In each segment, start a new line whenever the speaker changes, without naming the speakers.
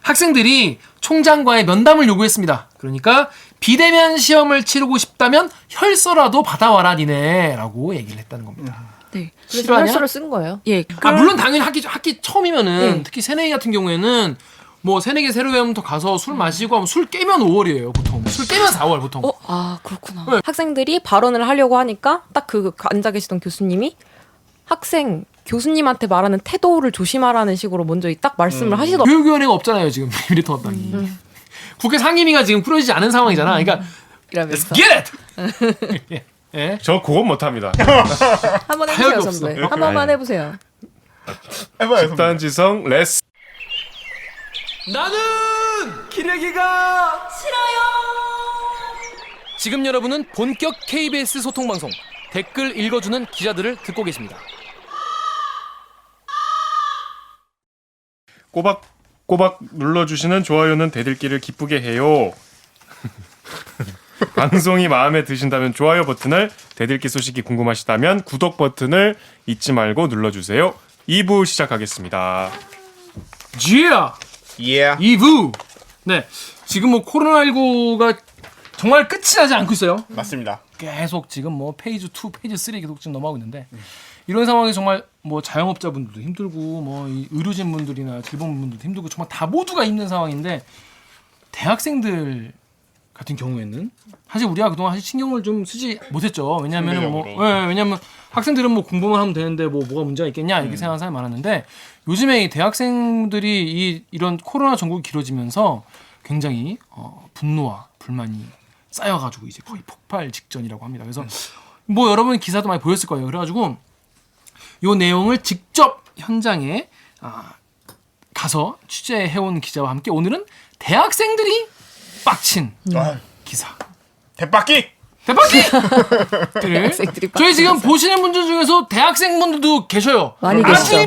학생들이 총장과의 면담을 요구했습니다. 그러니까 비대면 시험을 치르고 싶다면 혈서라도 받아와라 니네라고 얘기를 했다는 겁니다.
네.
그래서
싫어하냐?
혈서를 쓴 거예요.
예.
물론 당연히 학기 처음이면은
네.
특히 새내기 같은 경우에는 뭐 새내기 새로 배우면 가서 술 마시고 하면 술 깨면 5월이에요 보통. 술 깨면 4월 보통.
아, 그렇구나.
네.
학생들이 발언을 하려고 하니까 딱 그 앉아 계시던 교수님이 교수님한테 말하는 태도를 조심하라는 식으로 먼저 딱 말씀을 하시더라고요.
교육위원회가 없잖아요 지금 미리 통합당이. 국회 상임위가 지금 풀어지지 않은 상황이잖아. 그러니까
이러면서
get it. 예. 예.
저 그건 못합니다.
한번 해보세요,
타협이 없어.
선배.
이렇게
한 번만
아니.
해보세요.
해봐요, 선배.
집단지성 레스.
나는 기레기가 싫어요. 지금 여러분은 본격 KBS 소통 방송 댓글 읽어주는 기자들을 듣고 계십니다.
꼬박꼬박 눌러주시는 좋아요는 대들기를 기쁘게 해요. 방송이 마음에 드신다면 좋아요 버튼을, 대들기 소식이 궁금하시다면 구독 버튼을 잊지 말고 눌러주세요. 2부 시작하겠습니다.
Yeah. 2부. 네, 지금 뭐 코로나19가 정말 끝이 나지 않고 있어요.
맞습니다.
계속 지금 뭐 페이지 2, 페이지 3 계속 지금 넘어가고 있는데 이런 상황이 정말 뭐 자영업자분들도 힘들고 뭐 이 의료진분들이나 질병분들도 힘들고 정말 다 모두가 힘든 상황인데 대학생들 같은 경우에는 사실 우리가 그동안 사실 신경을 좀 쓰지 못했죠. 왜냐하면 왜냐면 학생들은 뭐 공부만 하면 되는데 뭐가 문제가 있겠냐 이렇게 생각하는 사람이 많았는데 요즘에 이 대학생들이 이런 코로나 전국이 길어지면서 굉장히 분노와 불만이 쌓여가지고 이제 거의 폭발 직전이라고 합니다. 그래서 뭐 여러분 기사도 많이 보였을 거예요. 그래가지고 요 내용을 직접 현장에 가서 취재해온 기자와 함께 오늘은 대학생들이 빡친 기사.
대박기!
대박기를 저희 지금 보시는 분들 중에서 대학생분들도 계셔요.
많이 계시죠.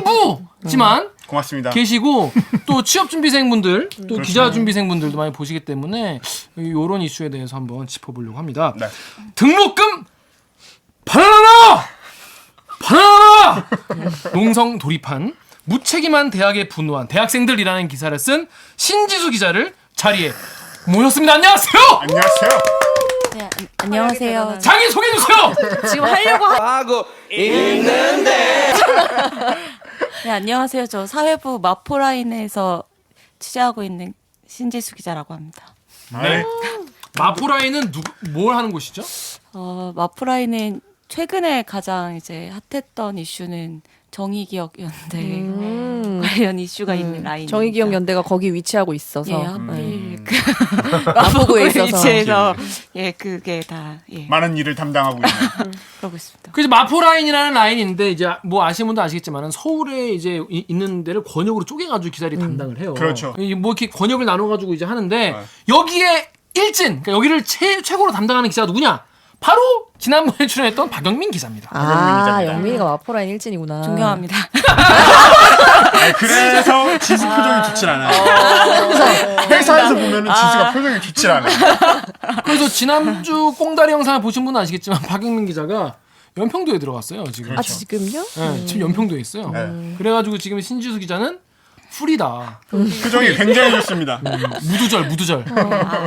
일부지만
고맙습니다.
계시고 또 취업준비생분들 또
그렇죠.
기자준비생분들도 많이 보시기 때문에 이런 이슈에 대해서 한번 짚어보려고 합니다.
네.
등록금 바나나 농성 돌입한 무책임한 대학에 분노한 대학생들이라는 기사를 쓴 신지수 기자를 자리에 모셨습니다. 안녕하세요.
안녕하세요.
네, 안녕하세요.
자기 소개해 주세요.
지금 하려고
하고 있는데.
네, 안녕하세요. 저 사회부 마포라인에서 취재하고 있는 신지수 기자라고 합니다.
네.
마포라인은 뭘 하는 곳이죠?
마포라인은 최근에 가장 이제 핫했던 이슈는 정의기억연대 관련 이슈가 있는 라인입니다.
정의기억연대가 거기 위치하고 있어서
예, 하필 그
마포구에 있어서
위치에서 예, 그게 다
많은 일을 담당하고 있는.
그러고 있습니다.
그래서 마포라인이라는 라인이 있는데 이제 뭐 아시는 분도 아시겠지만은 서울에 이제 있는 데를 권역으로 쪼개가지고 기자들이 담당을 해요.
그렇죠.
뭐 이렇게 권역을 나눠가지고 이제 하는데 여기에 일진, 그러니까 여기를 최고로 담당하는 기자가 누구냐? 바로 지난번에 출연했던 박영민 기자입니다.
기자입니다.
영민이가 마포라인 일진이구나.
존경합니다.
그래서 지수 표정이 좋질 않아요. 회사에서 보면은 지수가 표정이 좋질 않아요.
그래서 지난주 꽁다리 영상을 보신 분은 아시겠지만 박영민 기자가 연평도에 들어갔어요. 지금.
아 지금요?
네, 지금 연평도에 있어요.
네.
그래가지고 지금 신지수 기자는 풀이다.
표정이 굉장히 좋습니다.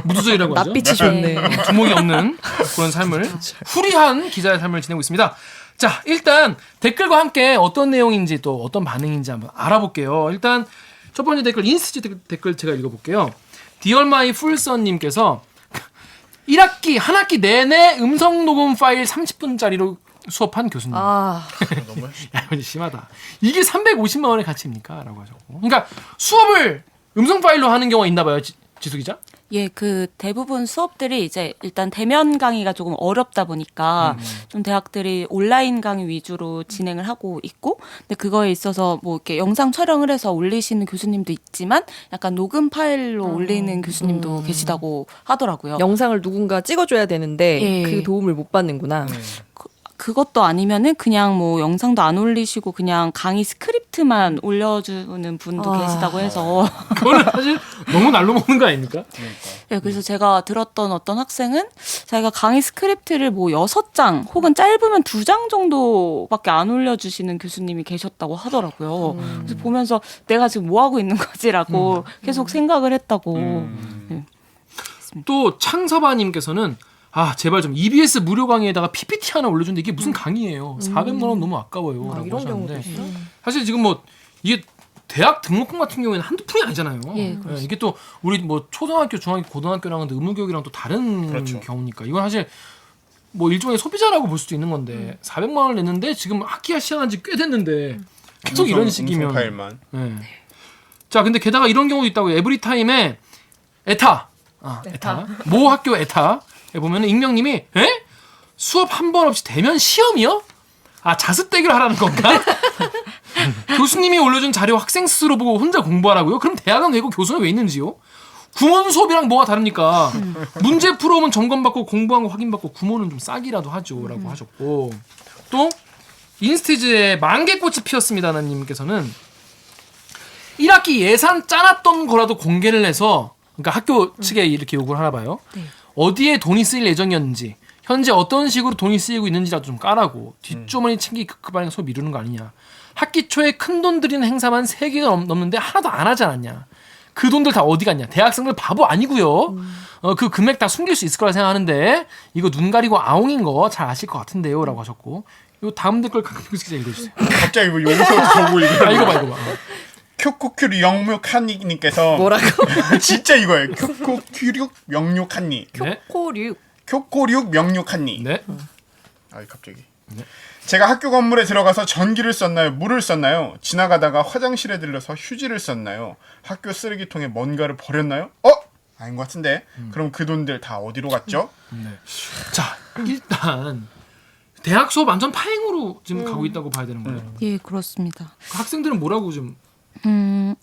무두절이라고 하죠.
낯빛이 좋네.
두목이 없는 그런 삶을 후리한 기자의 삶을 지내고 있습니다. 자, 일단 댓글과 함께 어떤 내용인지 또 어떤 반응인지 한번 알아볼게요. 일단 첫 번째 댓글 인스티 댓글 제가 읽어볼게요. Dear My Fullson님께서 1학기 한 학기 내내 음성 녹음 파일 30분짜리로 수업한 교수님. 야, 이거 심하다. 이게 350만 원의 가치입니까? 라고 하셨고. 그러니까 수업을 음성 파일로 하는 경우가 있나 봐요. 지수 기자?
예, 그 대부분 수업들이 이제 일단 대면 강의가 조금 어렵다 보니까 좀 대학들이 온라인 강의 위주로 진행을 하고 있고, 근데 그거에 있어서 뭐 이렇게 영상 촬영을 해서 올리시는 교수님도 있지만 약간 녹음 파일로 올리는 교수님도 계시다고 하더라고요.
영상을 누군가 찍어줘야 되는데
예.
그 도움을 못 받는구나.
그것도 아니면은 그냥 뭐 영상도 안 올리시고 그냥 강의 스크립트만 올려주는 분도 계시다고 해서
그거는 사실 너무 날로 먹는 거 아닙니까?
네, 그래서 제가 들었던 어떤 학생은 자기가 강의 스크립트를 뭐 6장 혹은 짧으면 2장 정도밖에 안 올려주시는 교수님이 계셨다고 하더라고요. 그래서 보면서 내가 지금 뭐 하고 있는 거지라고 계속 생각을 했다고. 네.
또 창서바님께서는 아 제발 좀 EBS 무료 강의에다가 PPT 하나 올려준데 이게 무슨 강의예요? 400만 원 너무 아까워요. 라고
이런 경우도
하셨는데
있어.
사실 지금 뭐 이게 대학 등록금 같은 경우에는 한두 푼이 아니잖아요.
예,
이게 또 우리 뭐 초등학교, 중학교, 고등학교랑은 의무교육이랑 또 다른
그렇죠.
경우니까 이건 사실 뭐 일종의 소비자라고 볼 수도 있는 건데 400만 원을 냈는데 지금 학기가 시작한 지 꽤 됐는데 계속 이런 식이면
파일만.
네. 자, 근데 게다가 이런 경우도 있다고. 에브리타임에 에타. 모 학교 에타에 보면 익명님이 에? 수업 한 번 없이 대면 시험이요? 아, 자습대기를 하라는 건가? 교수님이 올려준 자료 학생 스스로 보고 혼자 공부하라고요? 그럼 대학은 왜고 교수는 왜 있는지요? 구몬 수업이랑 뭐가 다릅니까? 문제 풀어오면 점검받고 공부한 거 확인받고 구몬은 좀 싸기라도 하죠. 라고 하셨고 또 인스티즈의 만개꽃이 피었습니다 님께서는 1학기 예산 짜놨던 거라도 공개를 해서 그러니까 학교 측에 이렇게 요구를 하나 봐요.
네.
어디에 돈이 쓰일 예정이었는지 현재 어떤 식으로 돈이 쓰이고 있는지라도 좀 까라고 뒷주머니 챙기 급급하게 소비 미루는 거 아니냐. 학기 초에 큰 돈 들이는 행사만 3개가 넘는데 하나도 안 하지 않았냐. 그 돈들 다 어디 갔냐. 대학생들 바보 아니고요. 그 금액 다 숨길 수 있을 거라 생각하는데 이거 눈 가리고 아웅인 거 잘 아실 것 같은데요. 라고 하셨고 요 다음 댓글 강민규 기자 읽어주세요.
갑자기 뭐 여기서부터 보고 이거.
아 이거 봐.
큐쿠큐리 영묘칸니님께서
뭐라고?
진짜 이거예요. 큐쿠큐륙 명료칸니.
네.
코류.
큐코륙 명료칸니.
네.
아 갑자기. 제가 학교 건물에 들어가서 전기를 썼나요? 물을 썼나요? 지나가다가 화장실에 들러서 휴지를 썼나요? 학교 쓰레기통에 뭔가를 버렸나요? 아닌 것 같은데. 그럼 그 돈들 다 어디로 갔죠?
네. 자 일단 대학 수업 완전 파행으로 지금 가고 있다고 봐야 되는 거예요.
예, 그렇습니다.
그 학생들은 뭐라고 좀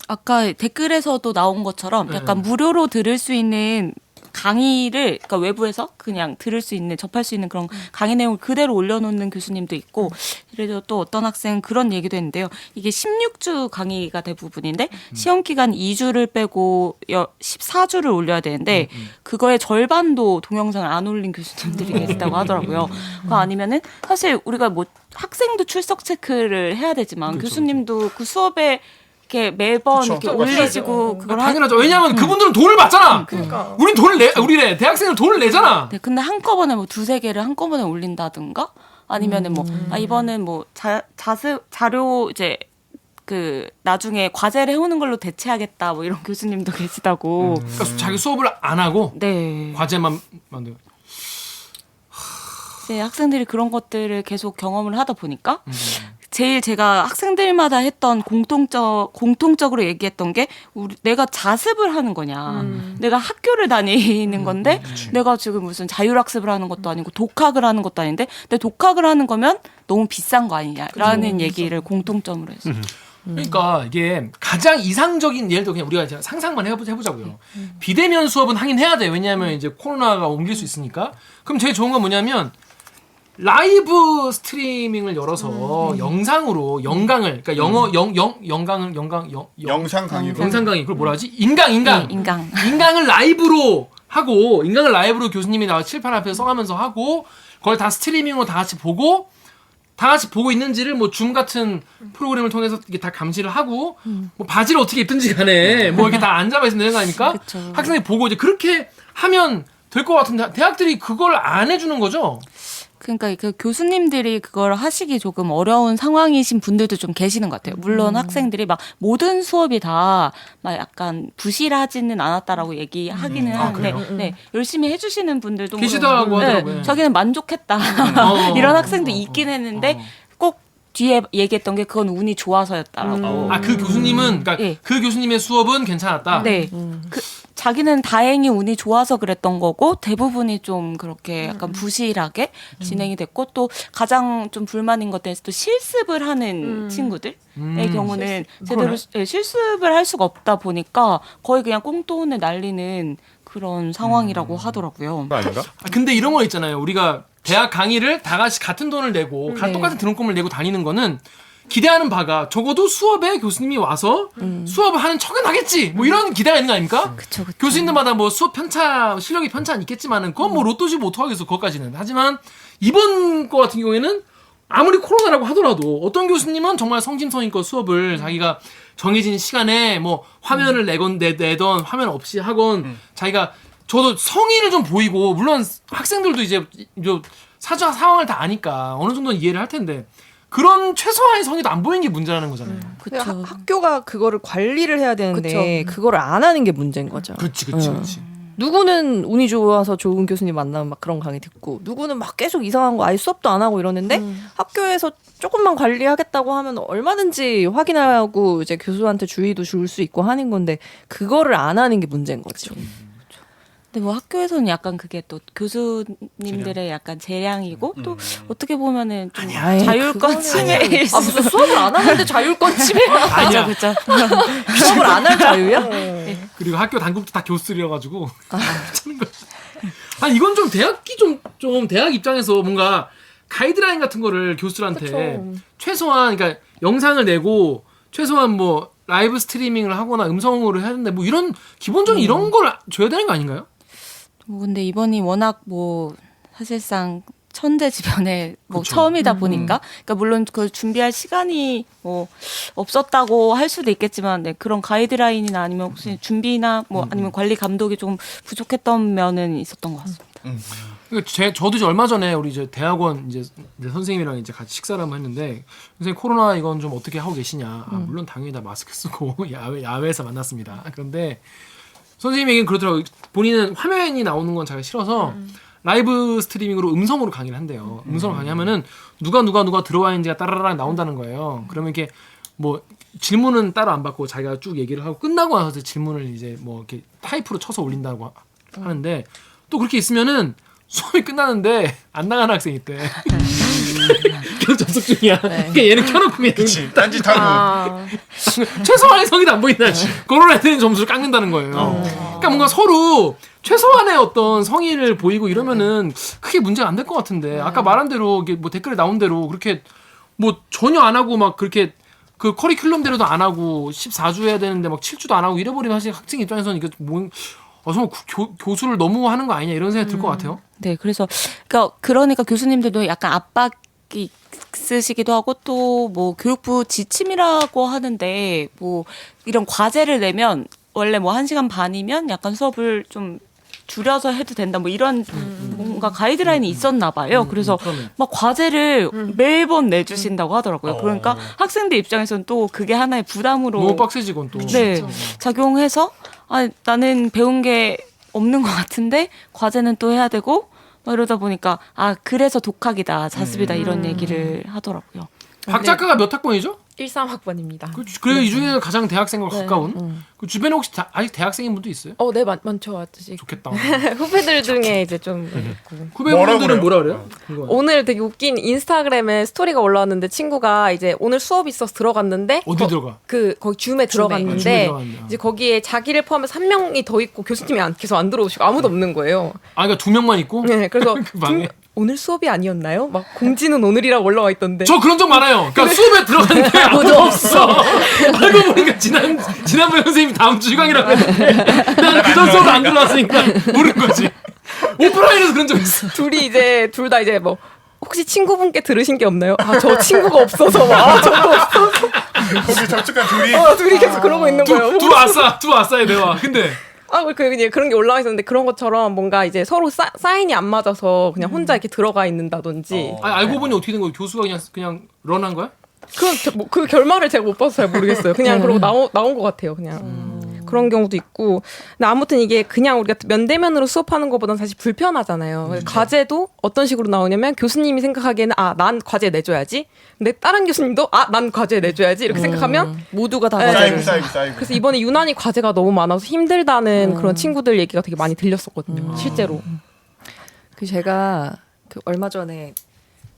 아까 댓글에서도 나온 것처럼 약간
네.
무료로 들을 수 있는 강의를 그러니까 외부에서 그냥 들을 수 있는 접할 수 있는 그런 강의 내용을 그대로 올려놓는 교수님도 있고 그래도 또 어떤 학생 그런 얘기도 했는데요. 이게 16주 강의가 대부분인데 시험 기간 2주를 빼고 14주를 올려야 되는데 그거의 절반도 동영상을 안 올린 교수님들이 계시다고 하더라고요. 그거 아니면은 사실 우리가 뭐 학생도 출석 체크를 해야 되지만
그렇죠,
교수님도 그 수업에 이렇게 매번
그쵸.
이렇게
맞아요.
올리시고 그걸
당연하죠. 왜냐하면 그분들은 돈을 받잖아.
그러니까.
우린 돈을 우리래 대학생은 돈을 내잖아.
네, 근데 한꺼번에 뭐 2-3개를 한꺼번에 올린다든가 아니면은 뭐 이번엔 뭐 자료 이제 그 나중에 과제를 해오는 걸로 대체하겠다 뭐 이런 교수님도 계시다고.
그러니까 자기 수업을 안 하고
네.
과제만 만들.
이제 학생들이 그런 것들을 계속 경험을 하다 보니까 제일 제가 학생들마다 했던 공통적으로 얘기했던 게 내가 자습을 하는 거냐. 내가 학교를 다니는 건데 내가 지금 무슨 자율학습을 하는 것도 아니고 독학을 하는 것도 아닌데 근데 독학을 하는 거면 너무 비싼 거 아니냐라는 얘기를 공통점으로 했어요.
그러니까 이게 가장 이상적인 예를 들어 그냥 우리가 이제 상상만 해보자고요. 비대면 수업은 하긴 해야 돼. 왜냐하면 이제 코로나가 옮길 수 있으니까. 그럼 제일 좋은 건 뭐냐면 라이브 스트리밍을 열어서 영상으로 영강을 그러니까 영상을
영상 강의로.
영상 강의 그걸 뭐라 하지? 인강.
인강.
인강을 라이브로 하고 인강을 라이브로 교수님이 나와 칠판 앞에서 써가면서 하고 그걸 다 스트리밍으로 다 같이 보고 있는지를 뭐 줌 같은 프로그램을 통해서 이게 다 감시를 하고 뭐 바지를 어떻게 입든지 간에 뭐 이렇게 다 앉아봐 있으면 되는 거 아닙니까?
그쵸.
학생들이 보고 이제 그렇게 하면 될 것 같은데 대학들이 그걸 안 해주는 거죠?
그러니까 그 교수님들이 그걸 하시기 조금 어려운 상황이신 분들도 좀 계시는 것 같아요. 물론 학생들이 막 모든 수업이 다 막 약간 부실하지는 않았다라고 얘기하기는 하는데 네, 열심히 해주시는 분들도
계시다고
물론,
하더라고요.
자기는 만족했다 이런 학생도 있긴 했는데 꼭 뒤에 얘기했던 게 그건 운이 좋아서였다라고.
아 그 교수님은 그러니까
예.
그 교수님의 수업은 괜찮았다.
네. 그 자기는 다행히 운이 좋아서 그랬던 거고 대부분이 좀 그렇게 약간 부실하게 진행이 됐고 또 가장 좀 불만인 것들은 또 실습을 하는 친구들의 경우는 제대로 실습을 할 수가 없다 보니까 거의 그냥 꽁돈을 날리는 그런 상황이라고 하더라고요.
그거 아닌가?
아, 근데 이런 거 있잖아요. 우리가 대학 강의를 다 같이 같은 돈을 내고 똑같은 등록금을 내고 다니는 거는 기대하는 바가 적어도 수업에 교수님이 와서 수업을 하는 척은 하겠지. 뭐 이런 기대가 있는 거 아닙니까?
그쵸.
교수님들마다 뭐 수업 편차, 실력이 편차는 있겠지만은 그건 뭐 로또지 뭐 어떡하겠어, 그것까지는. 하지만 이번 거 같은 경우에는 아무리 코로나라고 하더라도 어떤 교수님은 정말 성심성의껏 수업을 자기가 정해진 시간에 뭐 화면을 내던 화면 없이 하건 자기가 저도 성의를 좀 보이고 물론 학생들도 이제 사전 상황을 다 아니까 어느 정도는 이해를 할 텐데 그런 최소한의 성의도 안 보이는 게 문제라는 거잖아요.
그쵸.
학교가 그거를 관리를 해야 되는데 그거를 안 하는 게 문제인 거죠.
그렇지.
누구는 운이 좋아서 좋은 교수님 만나면 막 그런 강의 듣고 누구는 막 계속 이상한 거 아예 수업도 안 하고 이러는데 학교에서 조금만 관리하겠다고 하면 얼마든지 확인하고 이제 교수한테 주의도 줄 수 있고 하는 건데 그거를 안 하는 게 문제인 거죠.
근데 뭐 학교에서는 약간 그게 또 교수님들의 약간 재량이고 또 어떻게 보면은 좀
아이,
자율권 침해일
아 무슨 수업을 안 하는데 자율권 침해야?
아니야.
그렇죠.
수업을 안 할 자유야?
그리고 학교 단국도 다 교수들이어가지고 괜찮은 거지. 아니 이건 좀 대학이 좀 대학 입장에서 뭔가 가이드라인 같은 거를 교수들한테 최소한 그러니까 영상을 내고 최소한 뭐 라이브 스트리밍을 하거나 음성으로 해야 되는데 뭐 이런 기본적인 이런 걸 줘야 되는 거 아닌가요?
뭐 근데 이번이 워낙 뭐 사실상 천재지변의 뭐 처음이다 보니까 그러니까 물론 그 준비할 시간이 뭐 없었다고 할 수도 있겠지만 네, 그런 가이드라인이나 아니면 혹시 준비나 뭐 아니면 관리 감독이 좀 부족했던 면은 있었던 것 같습니다.
그러니까 저도 이제 얼마 전에 우리 이제 대학원 이제 선생님이랑 이제 같이 식사를 한번 했는데 선생님 코로나 이건 좀 어떻게 하고 계시냐? 아, 물론 당연히 다 마스크 쓰고 야외에서 만났습니다. 그런데 선생님 얘기는 그렇더라고요. 본인은 화면이 나오는 건 자기가 싫어서 라이브 스트리밍으로 음성으로 강의를 한대요. 음성으로 강의하면은 누가 들어와 있는지가 따라락 나온다는 거예요. 그러면 이렇게 뭐 질문은 따로 안 받고 자기가 쭉 얘기를 하고 끝나고 나서 질문을 이제 뭐 이렇게 타이프로 쳐서 올린다고 하는데 또 그렇게 있으면은 수업이 끝나는데 안 나가는 학생이 있대. 계속 접속 중이야. 그러니까 얘는 켜놓고 그냥
그치. 딴짓하고.
최소한의 성의도 안 보인다. 그런 애들은 점수를 깎는다는 거예요. 그러니까 뭔가 서로 최소한의 어떤 성의를 보이고 이러면은 크게 문제가 안 될 것 같은데 아까 말한 대로 이게 뭐 댓글에 나온 대로 그렇게 뭐 전혀 안 하고 막 그렇게 그 커리큘럼대로도 안 하고 14주 해야 되는데 막 7주도 안 하고 이래버리면 사실 학생 입장에서는 이게 뭐 정말 교수를 너무 하는 거 아니냐 이런 생각이 들 것 같아요.
네, 그러니까 교수님들도 약간 압박이 있으시기도 하고 또 뭐 교육부 지침이라고 하는데 뭐 이런 과제를 내면 원래 뭐 1시간 반이면 약간 수업을 좀 줄여서 해도 된다 뭐 이런 뭔가 가이드라인이 있었나 봐요. 그래서 막 과제를 매번 내주신다고 하더라고요. 그러니까 학생들 입장에서는 또 그게 하나의 부담으로
너무 빡세지 건 또.
네, 작용해서 아, 나는 배운 게 없는 것 같은데 과제는 또 해야 되고 막 이러다 보니까 아 그래서 독학이다 자습이다 이런 얘기를 하더라고요.
박 작가가 몇 학번이죠?
13학번입니다.
그래요. 이 중에는 가장 대학생과 가까운. 그 주변에 혹시 아직 대학생인 분도 있어요?
네 많죠. 아저씨.
좋겠다.
후배들 중에 이제 좀 있고.
후배분들은 뭐라 그래요?
오늘 되게 웃긴 인스타그램에 스토리가 올라왔는데 친구가 이제 오늘 수업 있어서 들어갔는데
어디 들어가?
거기 줌에 들어갔는데
줌에 들어갔는데.
이제 거기에 자기를 포함해서 1명이 더 있고 교수님이 계속 안 들어오시고 아무도 없는 거예요.
아, 그러니까 2명만 있고?
네, 그래서
그 방에.
오늘 수업이 아니었나요? 막 공지는 오늘이라고 올라와 있던데.
저 그런 적 많아요. 그러니까 수업에 들어갔는데 아무도 없어. 알고 보니까 지난번 선생님이 다음 주 휴강이라고 했는데 나는 그전 수업 안 들어왔으니까 모르는 거지. 오프라인에서 그런 적 있어.
둘 다 이제 뭐 혹시 친구분께 들으신 게 없나요? 아, 저 친구가 없어서 막 저도 없어서.
거기 접촉한 둘이.
둘이 계속 그러고 있는 거예요.
두 아싸의 대화. 근데
그냥 그런 게 올라와 있었는데 그런 것처럼 뭔가 이제 서로 사인이 안 맞아서 그냥 혼자 이렇게 들어가 있는다든지.
아니, 알고 보니 어떻게 된 거예요? 교수가 그냥 런한 거야?
그 결말을 제가 못 봐서 잘 모르겠어요. 그냥 그러고 나온 것 같아요. 그냥. 그런 경우도 있고. 근데 아무튼 이게 그냥 우리가 면대면으로 수업하는 것보다는 사실 불편하잖아요. 과제도 어떤 식으로 나오냐면 교수님이 생각하기에는 난 과제 내줘야지. 근데 다른 교수님도 난 과제 내줘야지. 이렇게 생각하면
모두가 다
쌓이고.
그래서 이번에 유난히 과제가 너무 많아서 힘들다는 그런 친구들 얘기가 되게 많이 들렸었거든요. 실제로.
제가 얼마 전에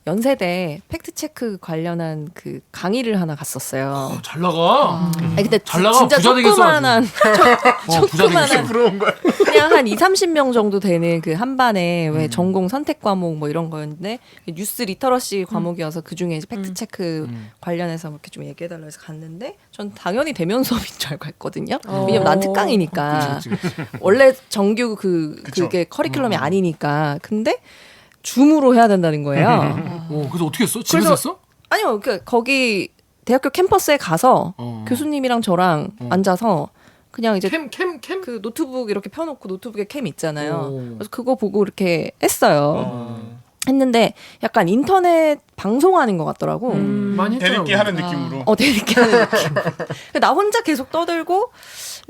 연세대 팩트 체크 관련한 그 강의를 하나 갔었어요.
잘 나가.
아니 근데
잘 나가.
진짜
부자 되겠어,
조그만한
부자 되겠어.
조그만한
부러운 거야.
그냥 한 2-30명 정도 되는 그 한 반에 왜 전공 선택 과목 뭐 이런 거였는데 뉴스 리터러시 과목이어서 그 중에 팩트 체크 관련해서 이렇게 좀 얘기해 달라 해서 갔는데 전 당연히 대면 수업인 줄 알고 했거든요. 왜냐면 난 특강이니까. 원래 정규
그쵸.
그게 커리큘럼이 아니니까. 근데 줌으로 해야 된다는 거예요.
그래서 어떻게 했어? 집에서
그래서-
했어?
아니요, 거기 대학교 캠퍼스에 가서 교수님이랑 저랑 앉아서 그냥 이제
캠.
그 노트북 이렇게 펴놓고 노트북에 캠 있잖아요.
오.
그래서 그거 보고 이렇게 했어요. 했는데 약간 인터넷 방송하는 것 같더라고.
많이 했잖아.
대립기 하는 느낌으로.
대리기 하는 느낌. 나 혼자 계속 떠들고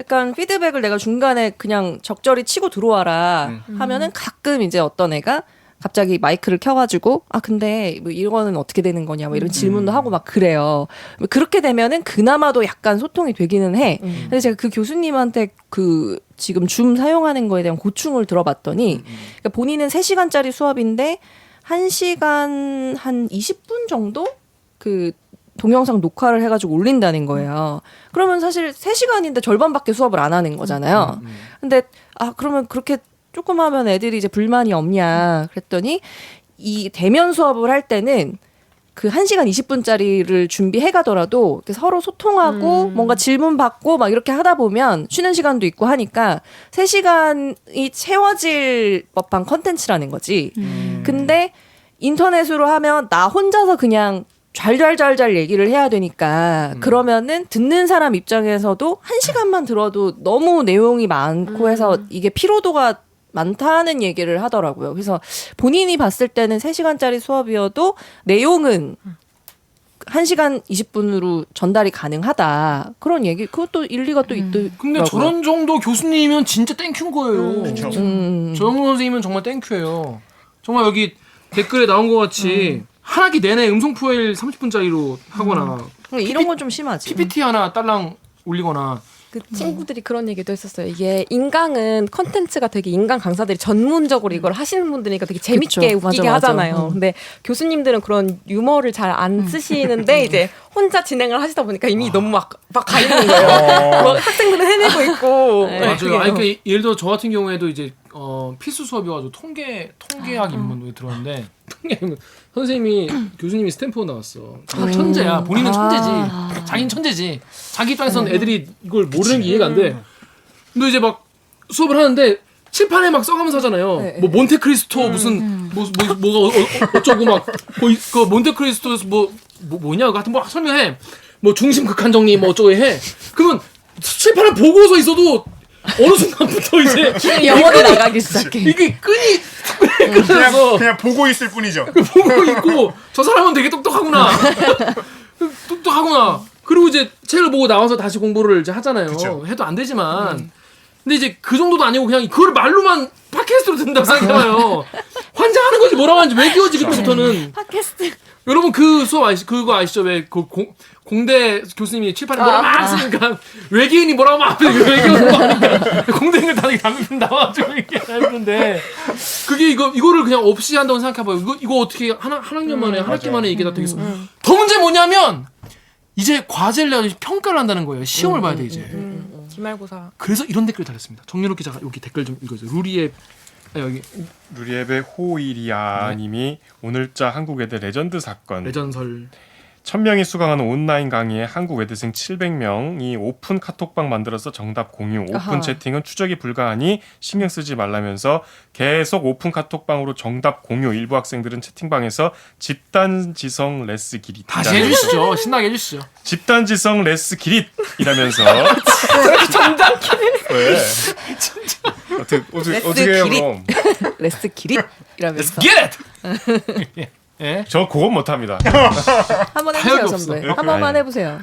약간 피드백을 내가 중간에 그냥 적절히 치고 들어와라 하면은 가끔 이제 어떤 애가 갑자기 마이크를 켜가지고 근데 뭐 이거는 어떻게 되는 거냐 뭐 이런 질문도 하고 막 그래요. 그렇게 되면은 그나마도 약간 소통이 되기는 해. 근데 제가 그 교수님한테 그 지금 줌 사용하는 거에 대한 고충을 들어봤더니 그러니까 본인은 3시간짜리 수업인데 1시간 한 20분 정도 그 동영상 녹화를 해가지고 올린다는 거예요. 그러면 사실 3시간인데 절반밖에 수업을 안 하는 거잖아요. 근데 그러면 그렇게 조금 하면 애들이 이제 불만이 없냐 그랬더니 이 대면 수업을 할 때는 그 1시간 20분짜리를 준비해 가더라도 이렇게 서로 소통하고 뭔가 질문 받고 막 이렇게 하다 보면 쉬는 시간도 있고 하니까 3시간이 채워질 법한 컨텐츠라는 거지. 근데 인터넷으로 하면 나 혼자서 그냥 잘잘잘잘 얘기를 해야 되니까 그러면은 듣는 사람 입장에서도 1시간만 들어도 너무 내용이 많고 해서 이게 피로도가 많다는 얘기를 하더라고요. 그래서 본인이 봤을 때는 3시간짜리 수업이어도 내용은 1시간 20분으로 전달이 가능하다. 그런 얘기, 그것도 일리가 또 있더라고요.
근데 저런 정도 교수님이면 진짜 땡큐인 거예요.
그쵸.
저영근 선생님은 정말 땡큐예요. 정말 여기 댓글에 나온 것 같이 한 학기 내내 음성 포일 30분짜리로 하거나
이런 건 좀 심하지.
PPT 하나 딸랑 올리거나
그 친구들이 그런 얘기도 했었어요. 이게 인강은 컨텐츠가 되게 인강 강사들이 전문적으로 이걸 하시는 분들이니까 되게 재밌게
그쵸.
웃기게
맞아, 맞아.
하잖아요. 근데 교수님들은 그런 유머를 잘 안 쓰시는데 이제 혼자 진행을 하시다 보니까 이미 너무 막 가있는 거예요. 뭐 학생들은 해내고 있고.
네.
맞아요.
그게
그러니까 예를 들어 저 같은 경우에도 이제 필수 수업이어가지고 통계학 입문에 들어왔는데 통계학 선생님이 교수님이 스탠포드 나왔어. 천재야. 본인은 천재지. 자기는 천재지. 자기 입장에서는 애들이 이걸 모르는 게 이해가 안 돼. 근데 이제 막 수업을 하는데 칠판에 막 써가면서 하잖아요.
네,
뭐 몬테크리스토 무슨 뭐가 어쩌고 막 그 몬테크리스토에서 뭐냐고 하여튼 뭐 설명해. 뭐 중심 극한 정리 뭐 어쩌고 해. 그러면 칠판을 보고서 있어도 어느 순간부터 이제
영원히 나가기 시작해.
이게 끈이 끊어서
그냥 보고 있을 뿐이죠.
보고 있고 저 사람은 되게 똑똑하구나. 똑똑하구나. 그리고 이제 책을 보고 나와서 다시 공부를 이제 하잖아요.
그쵸.
해도 안 되지만. 근데 이제 그 정도도 아니고 그냥 그걸 말로만 팟캐스트로 듣는다고 생각해봐요. 환장하는 거지 뭐라고 하는지 왜 끼워지 그때부터는.
팟캐스트.
여러분 그 수업 그거 아시죠? 왜 그 공대 교수님이 칠판에 뭐라 막 쓰니까 외계인이 뭐라고 막 외계인이 막 하니까 공대인들 다 당근 나와가지고 이렇게 하는데 그게 이거를 그냥 없이 한다고 생각해봐요. 이거 어떻게 한 학년 만에 한 학기 만에 이게 다 되겠어? 더 문제 뭐냐면 이제 과제를 내가 평가를 한다는 거예요. 시험을 봐야 돼 이제.
기말고사.
그래서 이런 댓글 달렸습니다. 정유럽 기자가 여기 댓글 좀 읽어주세요. 루리의 여기
루리앱의 호이리아님이 오늘자 한국 애들 레전드 사건.
레전설
1000명이 수강하는 온라인 강의에 한국 외대생 700명이 오픈 카톡방 만들어서 정답 공유, 오픈
아하.
채팅은 추적이 불가하니 신경 쓰지 말라면서 계속 오픈 카톡방으로 정답 공유. 일부 학생들은 채팅방에서 집단지성 레스 기릿.
다시 해주시죠. 신나게 해주시죠.
집단지성 레스 기릿이라면서 왜? 어떻게 해요
기릿.
그럼?
레스 기릿 이라면서
Get it. 예.
저 그건 못합니다.
한번
타협이
해보세요,
없어.
선배.
이렇게
한 번만
아니.
해보세요.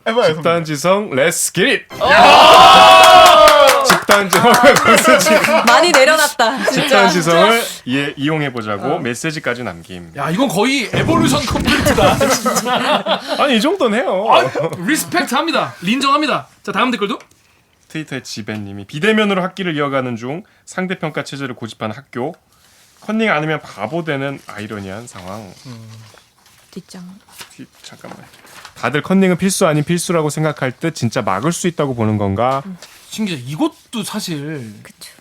해봐요. 선배.
집단지성 레스 기릿. 집단지성
많이 내려놨다. 진짜.
집단지성을 이용해 보자고 메시지까지 남김.
야 이건 거의 에볼루션 컴플리트다.
아니 이 정도는 해요.
리스펙트 합니다. 인정합니다. 자 다음 댓글도
트위터의 지배님이 비대면으로 학기를 이어가는 중 상대평가 체제를 고집하는 학교. 컨닝 아니면 바보 되는 아이러니한 상황.
뒷장.
잠깐만. 다들 컨닝은 필수 아닌 필수라고 생각할 듯 진짜 막을 수 있다고 보는 건가?
신기해. 이것도 사실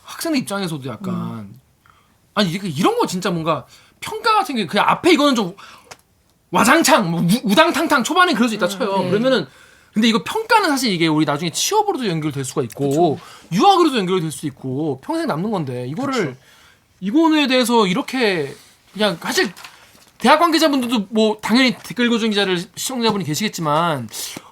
학생들 입장에서도 약간 아니 이런 거 진짜 뭔가 평가 같은 게 그냥 앞에 이거는 좀 와장창 뭐 우당탕탕 초반에 그럴 수 있다 쳐요. 그러면은 근데 이거 평가는 사실 이게 우리 나중에 취업으로도 연결될 수가 있고 유학으로도 연결될 수 있고 평생 남는 건데 이거를 이거에 대해서 이렇게 그냥 사실 대학 관계자분들도 뭐 당연히 댓글 읽어준 기자를 시청자분이 계시겠지만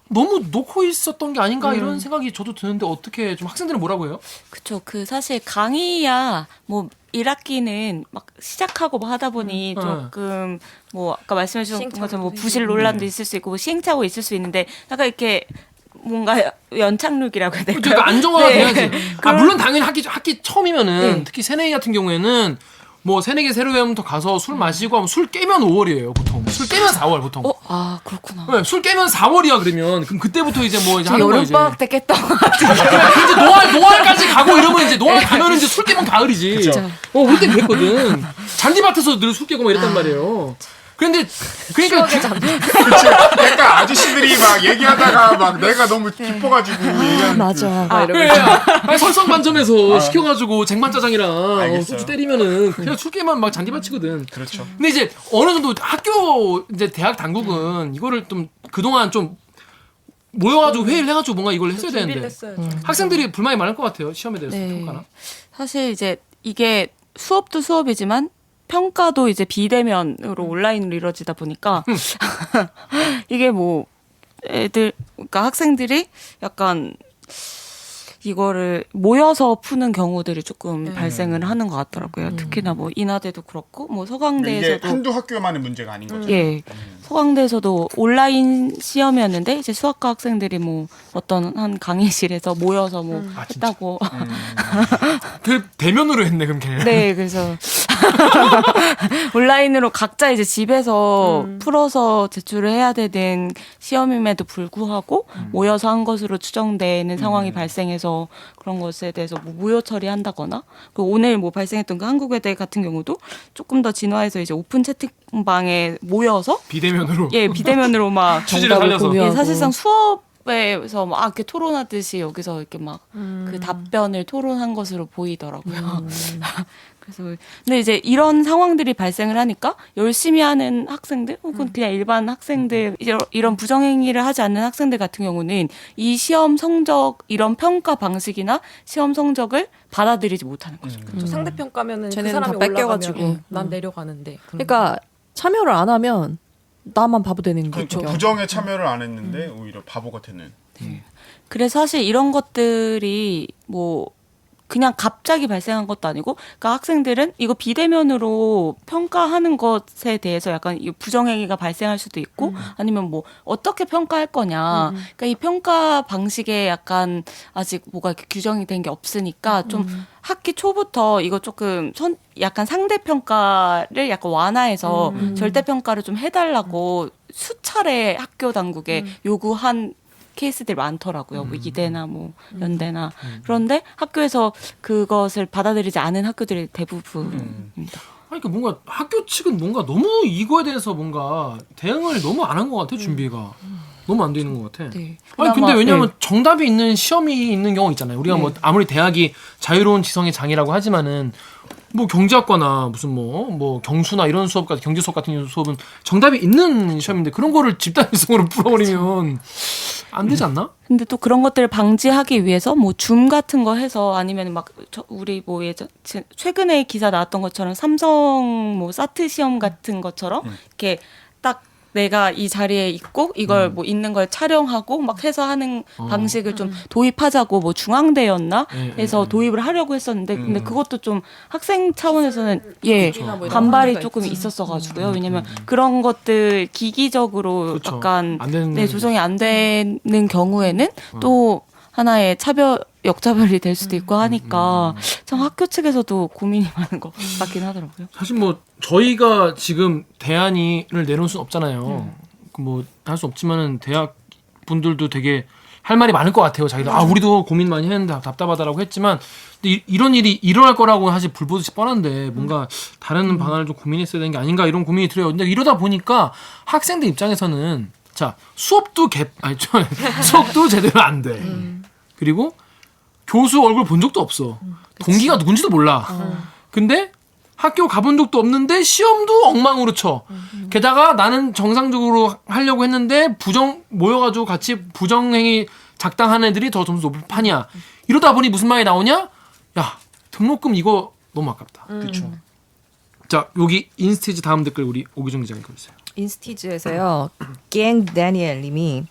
너무 놓고 있었던 게 아닌가 이런 생각이 저도 드는데 어떻게 좀 학생들은 뭐라고 해요?
그쵸. 그 사실 강의야 뭐 1학기는 막 시작하고 뭐 하다 보니 조금 뭐 아까 말씀해 주신 것처럼 뭐 부실 논란도 있을 수 있고 뭐 시행착오 있을 수 있는데 약간 이렇게 뭔가 연착륙이라고 해야 될까요?
그러니까 안정화가
네.
돼야지. 물론 당연히 학기 처음이면은 특히 새내기 같은 경우에는 뭐 새내기 새로 회원부터 가서 술 마시고 하면 술 깨면 5월이에요 보통. 술 깨면 4월 보통.
아 그렇구나.
네, 술 깨면 4월이야 그러면 그럼 그때부터 이제 뭐 이제 하는 거예요 이제.
여름방학 때 깼던 것 같아요.
이제 노알까지 가고 이러면 이제 노알 가면 이제 술 깨면 가을이지. 우리 때 그랬거든. 잔디밭에서 늘 술 깨고 막 이랬단 말이에요. 그런데 그러니까
그치. 약간 아저씨들이 막 얘기하다가 막 내가 너무 기뻐가지고 얘기하는
맞아.
그래. 아니, 설성반점에서 시켜가지고 쟁반짜장이랑
알겠어요.
소주 때리면은 그냥 술 깨면 막 잔디밭 치거든.
그렇죠.
근데 이제 어느 정도 학교 이제 대학 당국은 이거를 좀 그동안 좀 모여가지고 회의를 해가지고 뭔가 이걸 했어야 되는데 학생들이 불만이 많을 것 같아요 시험에 대해서
네.
평가나.
사실 이제 이게 수업도 수업이지만 평가도 이제 비대면으로 온라인으로 이루어지다 보니까 이게 뭐 그러니까 학생들이 약간 이거를 모여서 푸는 경우들이 조금 발생을 하는 것 같더라고요. 특히나 뭐 인하대도 그렇고 뭐
이게
서강대에서도
한두 학교만의 문제가 아닌 거죠.
예. 서강대에서도 온라인 시험이었는데 이제 수학과 학생들이 뭐 어떤 한 강의실에서 모여서 뭐 했다고.
그 대면으로 했네 그럼 걔네.
네, 그래서 온라인으로 각자 이제 집에서 풀어서 제출을 해야 되는 시험임에도 불구하고 모여서 한 것으로 추정되는 상황이 발생해서 그런 것에 대해서 뭐 무효 처리한다거나 그 오늘 뭐 발생했던 그 한국외대 같은 경우도 조금 더 진화해서 이제 오픈 채팅방에 모여서
비대면으로.
예 비대면으로 막
취지를 살려서.
예, 사실상 수업에서 막 이렇게 토론하듯이 여기서 이렇게 막 그 답변을 토론한 것으로 보이더라고요. 그래서 근데 이제 이런 상황들이 발생을 하니까 열심히 하는 학생들 혹은 그냥 일반 학생들 이런 부정행위를 하지 않는 학생들 같은 경우는 이 시험 성적 이런 평가 방식이나 시험 성적을 받아들이지 못하는 거죠.
상대평가면은 그
쟤네는
사람이
다 뺏겨가지고.
올라가면 난 내려가는데.
그러니까 참여를 안 하면 나만 바보 되는
그러니까
거죠.
부정에 참여를 안 했는데 오히려 바보가 되는.
그래서 사실 이런 것들이 뭐 그냥 갑자기 발생한 것도 아니고, 그러니까 학생들은 이거 비대면으로 평가하는 것에 대해서 약간 이 부정행위가 발생할 수도 있고, 아니면 뭐 어떻게 평가할 거냐. 그러니까 이 평가 방식에 약간 아직 뭐가 이렇게 규정이 된 게 없으니까 좀 학기 초부터 이거 조금 약간 상대 평가를 약간 완화해서 절대 평가를 좀 해달라고 수차례 학교 당국에 요구한 케이스들이 많더라고요. 뭐 이대나 뭐 연대나. 그런데 학교에서 그것을 받아들이지 않은 학교들이 대부분입니다.
아니 그 뭔가 학교 측은 뭔가 너무 이거에 대해서 뭔가 대응을 너무 안 한 것 같아. 준비가 너무 안 돼 있는 것 같아.
네.
아니 근데
그나마,
왜냐하면 정답이 있는 시험이 있는 경우 있잖아요. 우리가 뭐 아무리 대학이 자유로운 지성의 장이라고 하지만은 뭐 경제학과나 무슨 뭐 경수나 이런 수업 같은 경제 수업 같은 수업은 정답이 있는 시험인데 그런 거를 집단지성으로 풀어버리면 안 되지 않나?
근데 또 그런 것들을 방지하기 위해서 뭐 줌 같은 거 해서 아니면 막 우리 뭐 예전 최근에 기사 나왔던 것처럼 삼성 뭐 사트 시험 같은 것처럼 이렇게 딱 내가 이 자리에 있고 이걸 뭐 있는 걸 촬영하고 막 해서 하는 방식을 좀 도입하자고 뭐 중앙대였나 해서 도입을 하려고 했었는데 근데 그것도 좀 학생 차원에서는 반발이 조금 있었어가지고요. 왜냐면 그런 것들 기기적으로
그렇죠.
약간
안 되는
조정이 안 되는 경우에는 또 하나의 역차별이 될 수도 있고 하니까 참 학교 측에서도 고민이 많은 것 같긴 하더라고요.
사실 뭐 저희가 지금 대안을 내놓을 수는 없잖아요. 뭐 할 수 없지만은 대학 분들도 되게 할 말이 많을 것 같아요. 자기도 우리도 고민 많이 했는데 답답하다라고 했지만 근데 이런 일이 일어날 거라고 사실 불보듯이 뻔한데 뭔가 다른 방안을 좀 고민했어야 되는 게 아닌가 이런 고민이 들어요. 근데 이러다 보니까 학생들 입장에서는 자 수업도 수업도 제대로 안 돼. 그리고 교수 얼굴 본 적도 없어. 동기가 누군지도 몰라. 근데 학교 가본 적도 없는데 시험도 엉망으로 쳐. 게다가 나는 정상적으로 하려고 했는데 모여가지고 같이 부정행위 작당한 애들이 더 점수 높을 판이야. 이러다 보니 무슨 말이 나오냐? 야 등록금 이거 너무 아깝다.
그렇죠.
자 여기 인스티즈 다음 댓글 우리 오기정 기자님 읽어주세요.
인스티즈에서요. 갱 다니엘 님이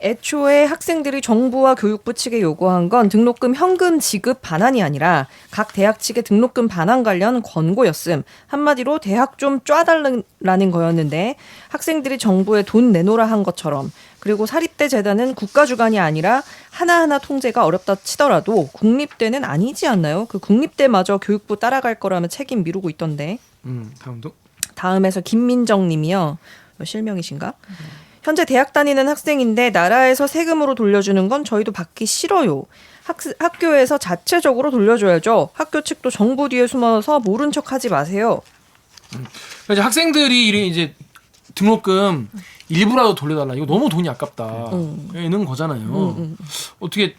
애초에 학생들이 정부와 교육부 측에 요구한 건 등록금 현금 지급 반환이 아니라 각 대학 측의 등록금 반환 관련 권고였음. 한마디로 대학 좀 쫙달라는 거였는데 학생들이 정부에 돈 내놓으라 한 것처럼 그리고 사립대 재단은 국가 주관이 아니라 하나하나 통제가 어렵다 치더라도 국립대는 아니지 않나요? 그 국립대마저 교육부 따라갈 거라면 책임 미루고 있던데.
다음도.
다음에서 김민정 님이요. 실명이신가? 현재 대학 다니는 학생인데 나라에서 세금으로 돌려주는 건 저희도 받기 싫어요. 학교에서 자체적으로 돌려줘야죠. 학교 측도 정부 뒤에 숨어서 모른 척하지 마세요.
이제 학생들이 이제 등록금 일부라도 돌려달라. 이거 너무 돈이 아깝다는 거잖아요. 어떻게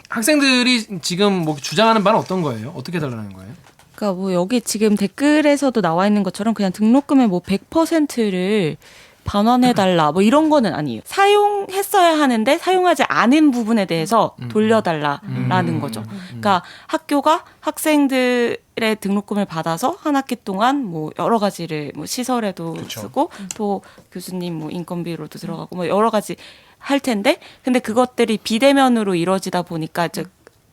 학생들이 지금 뭐 주장하는 바는 어떤 거예요? 어떻게 달라는 거예요?
그러니까 뭐 여기 지금 댓글에서도 나와 있는 것처럼 그냥 등록금의 뭐 100%를 반환해달라 뭐 이런 거는 아니에요. 사용했어야 하는데 사용하지 않은 부분에 대해서 돌려달라라는 거죠. 그러니까 학교가 학생들의 등록금을 받아서 한 학기 동안 뭐 여러 가지를 뭐 시설에도
그쵸.
쓰고 또 교수님 뭐 인건비로도 들어가고 뭐 여러 가지 할 텐데 근데 그것들이 비대면으로 이루어지다 보니까 이제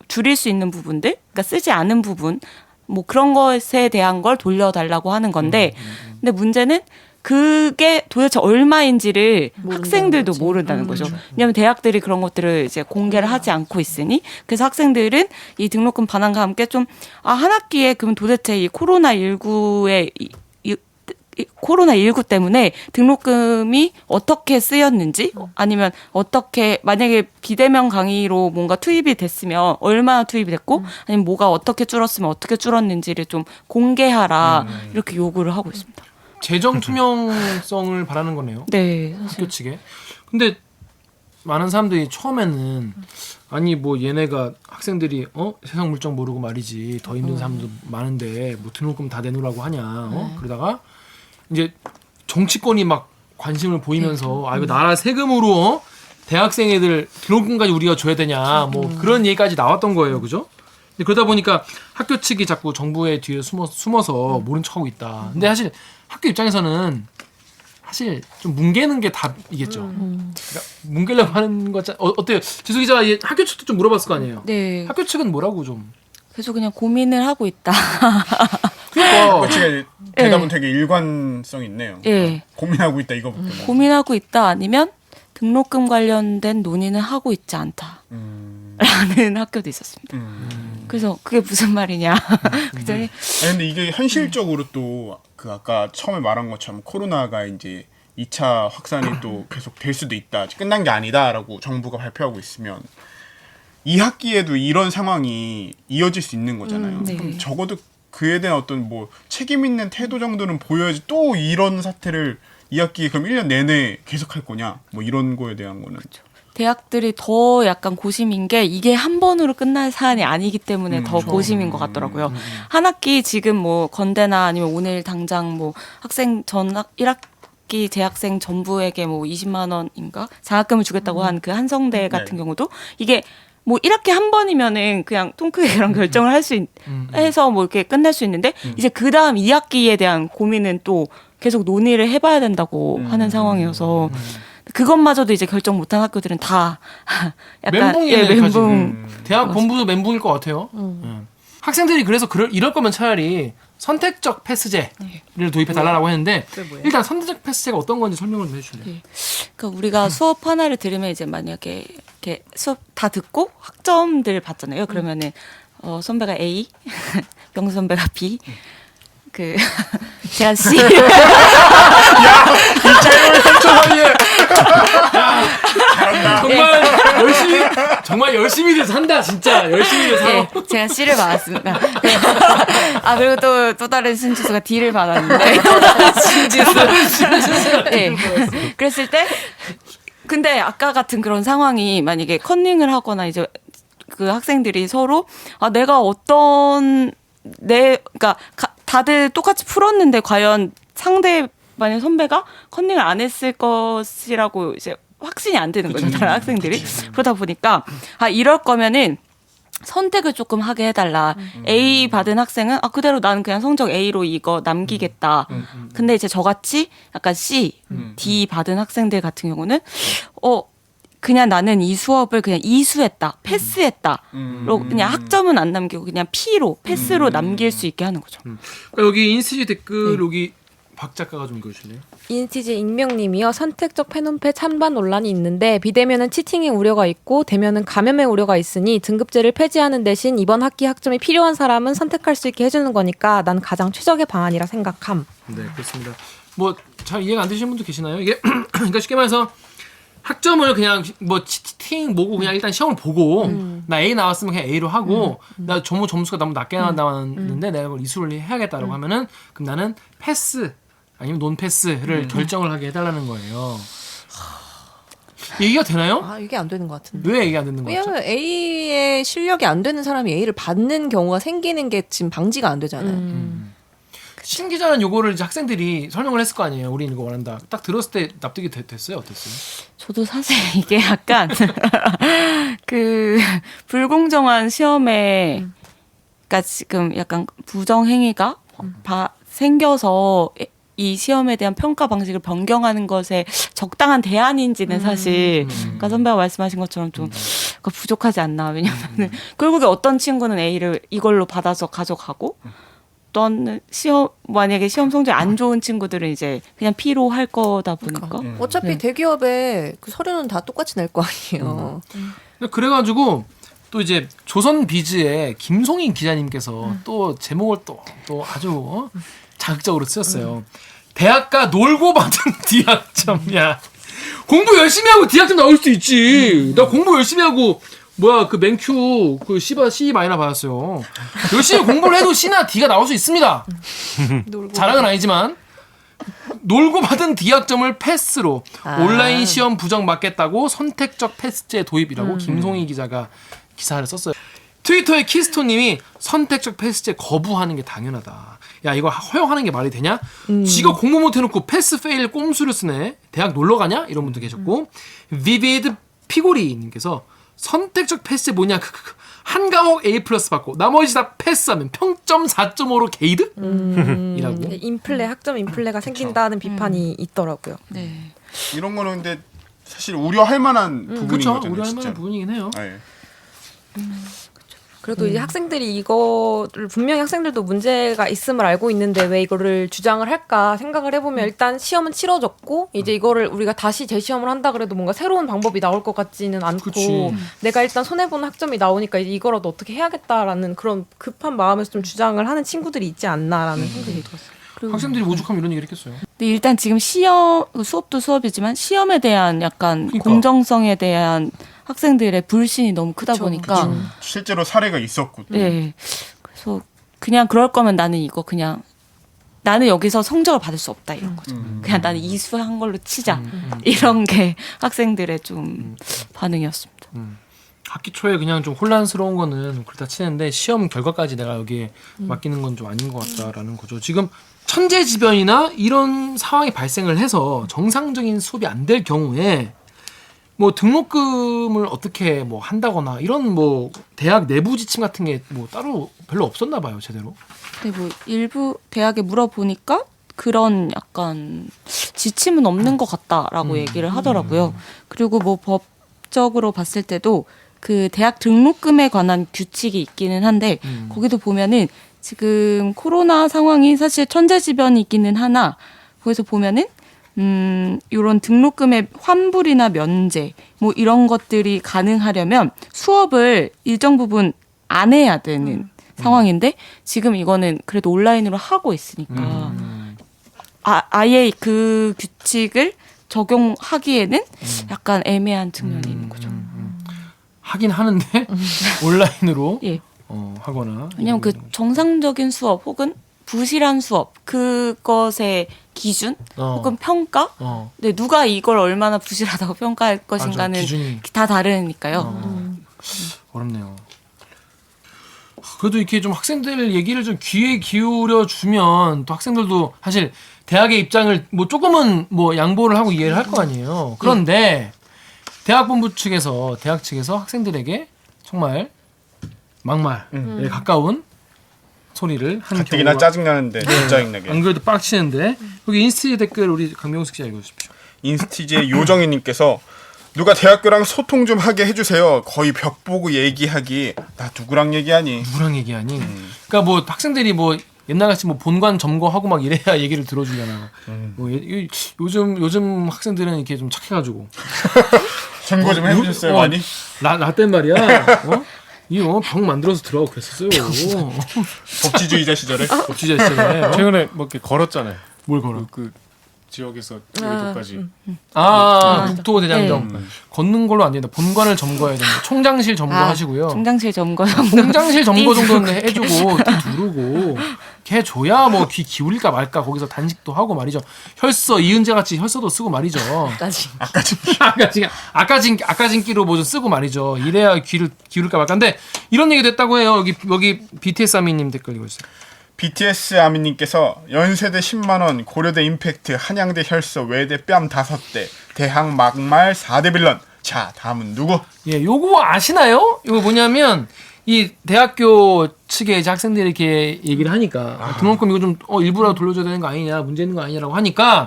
줄일 수 있는 부분들, 그러니까 쓰지 않은 부분 뭐 그런 것에 대한 걸 돌려달라고 하는 건데 근데 문제는 그게 도대체 얼마인지를 학생들도
거지.
모른다는 거죠. 왜냐하면 대학들이 그런 것들을 이제 공개를 하지 않고 있으니 그래서 학생들은 이 등록금 반환과 함께 좀 한 학기에 그러면 도대체 이 코로나19 때문에 등록금이 어떻게 쓰였는지 아니면 어떻게 만약에 비대면 강의로 뭔가 투입이 됐으면 얼마나 투입이 됐고 아니면 뭐가 어떻게 줄었으면 어떻게 줄었는지를 좀 공개하라 이렇게 요구를 하고 있습니다.
재정 투명성을 바라는 거네요.
네,
학교 측에. 근데 많은 사람들이 처음에는 아니 뭐 얘네가 학생들이 세상 물정 모르고 말이지 더 힘든 사람도 많은데 뭐 등록금 다 내놓으라고 하냐. 그러다가 이제 정치권이 막 관심을 보이면서 이거 나라 세금으로 대학생 애들 등록금까지 우리가 줘야 되냐 뭐 그런 얘기까지 나왔던 거예요. 그죠? 근데 그러다 보니까 학교 측이 자꾸 정부의 뒤에 숨어서 모른 척하고 있다. 근데 사실 학교 입장에서는 사실 좀 뭉개는 게 답이겠죠. 그러니까 뭉개려고 하는 거 어때요? 지수 기자 학교 측도 좀 물어봤을 거 아니에요?
네.
학교 측은 뭐라고 좀?
계속 그냥 고민을 하고 있다.
그러니까
어떻게 대답은 되게 일관성 있네요.
예.
고민하고 있다 이거부터.
고민하고 있다 아니면 등록금 관련된 논의는 하고 있지 않다. 라는 학교도 있었습니다. 그래서 그게 무슨 말이냐. 그랬더니
근데 이게 현실적으로 또 그 아까 처음에 말한 것처럼 코로나가 이제 2차 확산이 또 계속 될 수도 있다. 끝난 게 아니다라고 정부가 발표하고 있으면 이 학기에도 이런 상황이 이어질 수 있는 거잖아요.
네.
그럼 적어도 그에 대한 어떤 뭐 책임 있는 태도 정도는 보여야지 또 이런 사태를 이 학기 그럼 1년 내내 계속할 거냐? 뭐 이런 거에 대한 거는.
대학들이 더 약간 고심인 게 이게 한 번으로 끝날 사안이 아니기 때문에 더 고심인 것 같더라고요. 한 학기 지금 뭐 건대나 아니면 오늘 당장 뭐 학생 1학기 재학생 전부에게 뭐 20만 원인가 장학금을 주겠다고 한 그 한성대 같은 경우도 이게 뭐 1학기 한 번이면은 그냥 통크게 그런 결정을 할 수 해서 뭐 이렇게 끝날 수 있는데 이제 그 다음 2학기에 대한 고민은 또 계속 논의를 해봐야 된다고 하는 상황이어서 그것마저도 이제 결정 못한 학교들은 다 약간
멘붕이네.
멘붕.
대학 본부도 멘붕일 것 같아요. 학생들이 그래서 이럴 거면 차라리 선택적 패스제를 도입해 달라고 했는데 일단 선택적 패스제가 어떤 건지 설명을 좀 해주실래요?
그러니까 우리가 수업 하나를 들으면 이제 만약에 이렇게 수업 다 듣고 학점들 받잖아요. 그러면은 선배가 A, 명수 선배가 B, 제가 C.
이 짧은 3초 사이에 정말 열심히 산다 진짜 열심히 살아.
네, 제가 C를 받았습니다. 아 그리고 또 다른 신지수가 D를 받았는데 또 다른 신지수. 네. 그랬을 때 근데 아까 같은 그런 상황이 만약에 컨닝을 하거나 이제 그 학생들이 서로 내가 그러니까 다들 똑같이 풀었는데 과연 만약 선배가 컨닝을 안 했을 것이라고 이제 확신이 안 되는 거죠, 다른 학생들이. 그러다 보니까 이럴 거면은 선택을 조금 하게 해달라. A 받은 학생은 그대로 나는 그냥 성적 A로 이거 남기겠다. 근데 이제 저같이 약간 C, D 받은 학생들 같은 경우는 그냥 나는 이 수업을 그냥 이수했다, 패스했다. 그냥 학점은 안 남기고 그냥 P로, 패스로 남길 수 있게 하는 거죠.
그러니까 여기 인스티지 댓글 여기 박 작가가 좀 읽어주실래요?
인티지 익명님이요. 선택적 펜홈페 찬반 논란이 있는데 비대면은 치팅의 우려가 있고 대면은 감염의 우려가 있으니 등급제를 폐지하는 대신 이번 학기 학점이 필요한 사람은 선택할 수 있게 해주는 거니까 난 가장 최적의 방안이라 생각함.
네, 그렇습니다. 뭐 잘 이해가 안 되시는 분도 계시나요? 이게 그러니까 쉽게 말해서 학점을 그냥 뭐 치팅 뭐고 그냥 일단 시험을 보고 나 A 나왔으면 그냥 A로 하고 나 점수가 너무 낮게 나왔는데 내가 그걸 이수를 해야겠다라고 하면은 그럼 나는 패스 아니면 논 패스를 결정을 하게 해달라는 거예요. 얘기가 되나요?
이게 안 되는 것 같은데.
왜 얘기 안 되는 거죠?
왜냐면 A의 실력이 안 되는 사람이 A를 받는 경우가 생기는 게 지금 방지가 안 되잖아요.
신 기자는 요거를 이제 학생들이 설명을 했을 거 아니에요. 우리는 이거 원한다. 딱 들었을 때 납득이 됐어요? 어땠어요?
저도 사실 이게 약간 그 불공정한 시험에 그러니까 지금 약간 부정행위가 생겨서 이 시험에 대한 평가 방식을 변경하는 것에 적당한 대안인지는 사실 아까 선배가 말씀하신 것처럼 좀 부족하지 않나. 왜냐하면 결국에 어떤 친구는 A를 이걸로 받아서 가져가고 또는 만약에 시험 성적이 안 좋은 친구들은 이제 그냥 P로 할 거다 보니까.
어차피 대기업에 그 서류는 다 똑같이 낼 거 아니에요.
그래가지고 또 이제 조선비즈의 김송인 기자님께서 또 제목을 또 아주 자극적으로 쓰셨어요. 대학가 놀고 받은 D학점이야. 공부 열심히 하고 D학점 나올 수도 있지. 나 공부 열심히 하고 그 맨큐 그 C 마이너 받았어요. 열심히 공부를 해도 C나 D가 나올 수 있습니다. 자랑은 아니지만 놀고 받은 D학점을 패스로 온라인 시험 부정 막겠다고 선택적 패스제 도입이라고 김송희 기자가 기사를 썼어요. 트위터의 키스토님이 선택적 패스제 거부하는 게 당연하다. 야 이거 허용하는 게 말이 되냐? 지가 공부 못해놓고 패스 페일 꼼수를 쓰네. 대학 놀러 가냐? 이런 분도 계셨고 비비드 피고리님께서 선택적 패스제 뭐냐? 한 과목 A 플러스 받고 나머지 다 패스하면 평점 4.5로 게이드? 이라고.
인플레 학점 인플레가 생긴다는 비판이 있더라고요.
네.
이런 거는 근데 사실 우려할 만한 부분인
그렇죠.
거잖아요.
우려할
진짜.
만한 부분이긴 해요.
예.
그래도 이제 학생들이 이거를 분명히 학생들도 문제가 있음을 알고 있는데 왜 이거를 주장을 할까 생각을 해보면 일단 시험은 치러졌고 이제 이거를 우리가 다시 재시험을 한다 그래도 뭔가 새로운 방법이 나올 것 같지는 않고
그치.
내가 일단 손해보는 학점이 나오니까 이제 이거라도 어떻게 해야겠다라는 그런 급한 마음에서 좀 주장을 하는 친구들이 있지 않나라는 생각이 들었어요.
학생들이 오죽하면 이런 얘기를 했겠어요.
근데 일단 지금 수업도 수업이지만 시험에 대한 약간
그러니까.
공정성에 대한 학생들의 불신이 너무 크다 보니까
실제로 사례가 있었고.
네. 그래서 그냥 그럴 거면 나는 여기서 성적을 받을 수 없다 이런 거죠. 그냥 나는 이수한 걸로 치자. 이런 게 학생들의 좀 반응이었습니다.
학기 초에 그냥 좀 혼란스러운 거는 그렇다 치는데 시험 결과까지 내가 여기에 맡기는 건 좀 아닌 것 같다라는 거죠. 지금 천재지변이나 이런 상황이 발생을 해서 정상적인 수업이 안 될 경우에 뭐 등록금을 어떻게 뭐 한다거나 이런 뭐 대학 내부 지침 같은 게 뭐 따로 별로 없었나 봐요, 제대로.
근데 뭐 일부 대학에 물어보니까 그런 약간 지침은 없는 것 같다라고 얘기를 하더라고요. 그리고 뭐 법적으로 봤을 때도 그 대학 등록금에 관한 규칙이 있기는 한데 거기도 보면은 지금 코로나 상황이 사실 천재지변이기는 하나 거기서 보면은 이런 등록금의 환불이나 면제 뭐 이런 것들이 가능하려면 수업을 일정 부분 안 해야 되는 상황인데 지금 이거는 그래도 온라인으로 하고 있으니까 아예 그 규칙을 적용하기에는 약간 애매한 측면이 있는 거죠.
하긴 하는데 온라인으로
예.
하거나
왜냐면 그 정상적인 수업 혹은 부실한 수업 그것의 기준 혹은 평가 네, 누가 이걸 얼마나 부실하다고 평가할 것인가는
기준이
다 다르니까요.
어렵네요. 그래도 이렇게 좀 학생들 얘기를 좀 귀에 기울여 주면 또 학생들도 사실 대학의 입장을 뭐 조금은 뭐 양보를 하고 이해를 할 거 아니에요. 그런데 대학 본부 측에서 대학 측에서 학생들에게 정말 막말에 가까운 소리를 한
가뜩이나
경우가
짜증나는데 짜증나게.
안 그래도 빡치는데 여기 인스티 댓글 우리 강명숙 씨가 읽어주십시오.
인스티지의 요정이님께서 누가 대학교랑 소통 좀 하게 해주세요. 거의 벽 보고 얘기하기. 나 누구랑 얘기하니?
누구랑 얘기하니? 그러니까 뭐 학생들이 뭐 옛날같이 뭐 본관 점거하고 막 이래야 얘기를 들어주려나. 뭐 요즘 학생들은 이렇게 좀 착해가지고
점거 좀 해보셨어요, 많이?
라떼 말이야. 이거 병 만들어서 들어가고 그랬었어요.
법치주의자 시절에.
법치자 시절에.
최근에 뭐 이렇게 걸었잖아요.
뭘 걸어?
그 지역에서 여기도까지.
국토대장정 걷는 걸로 안 된다. 본관을 점거해야 된다. 총장실 점거하시고요.
총장실 점거
총장실 점거 정도는 해주고 누르고 걔줘야 뭐 귀 기울일까 말까 거기서 단식도 하고 말이죠. 혈서 이은재 같이 혈서도 쓰고 말이죠. 아까진기로 뭐 좀 쓰고 말이죠. 이래야 귀를 기울일까 말까. 근데 이런 얘기도 했다고 해요. 여기 BTS 아미님 댓글 읽어주세요.
BTS 아미님께서 연세대 10만원, 고려대 임팩트, 한양대 혈서, 외대 뺨 5대, 대학 막말 4대 빌런. 자, 다음은 누구?
예, 요거 아시나요? 이거 뭐냐면 이 대학교 측에 이제 학생들이 이렇게 얘기를 하니까 등록금 이거 좀 일부라도 돌려줘야 되는 거 아니냐, 문제 있는 거 아니냐라고 하니까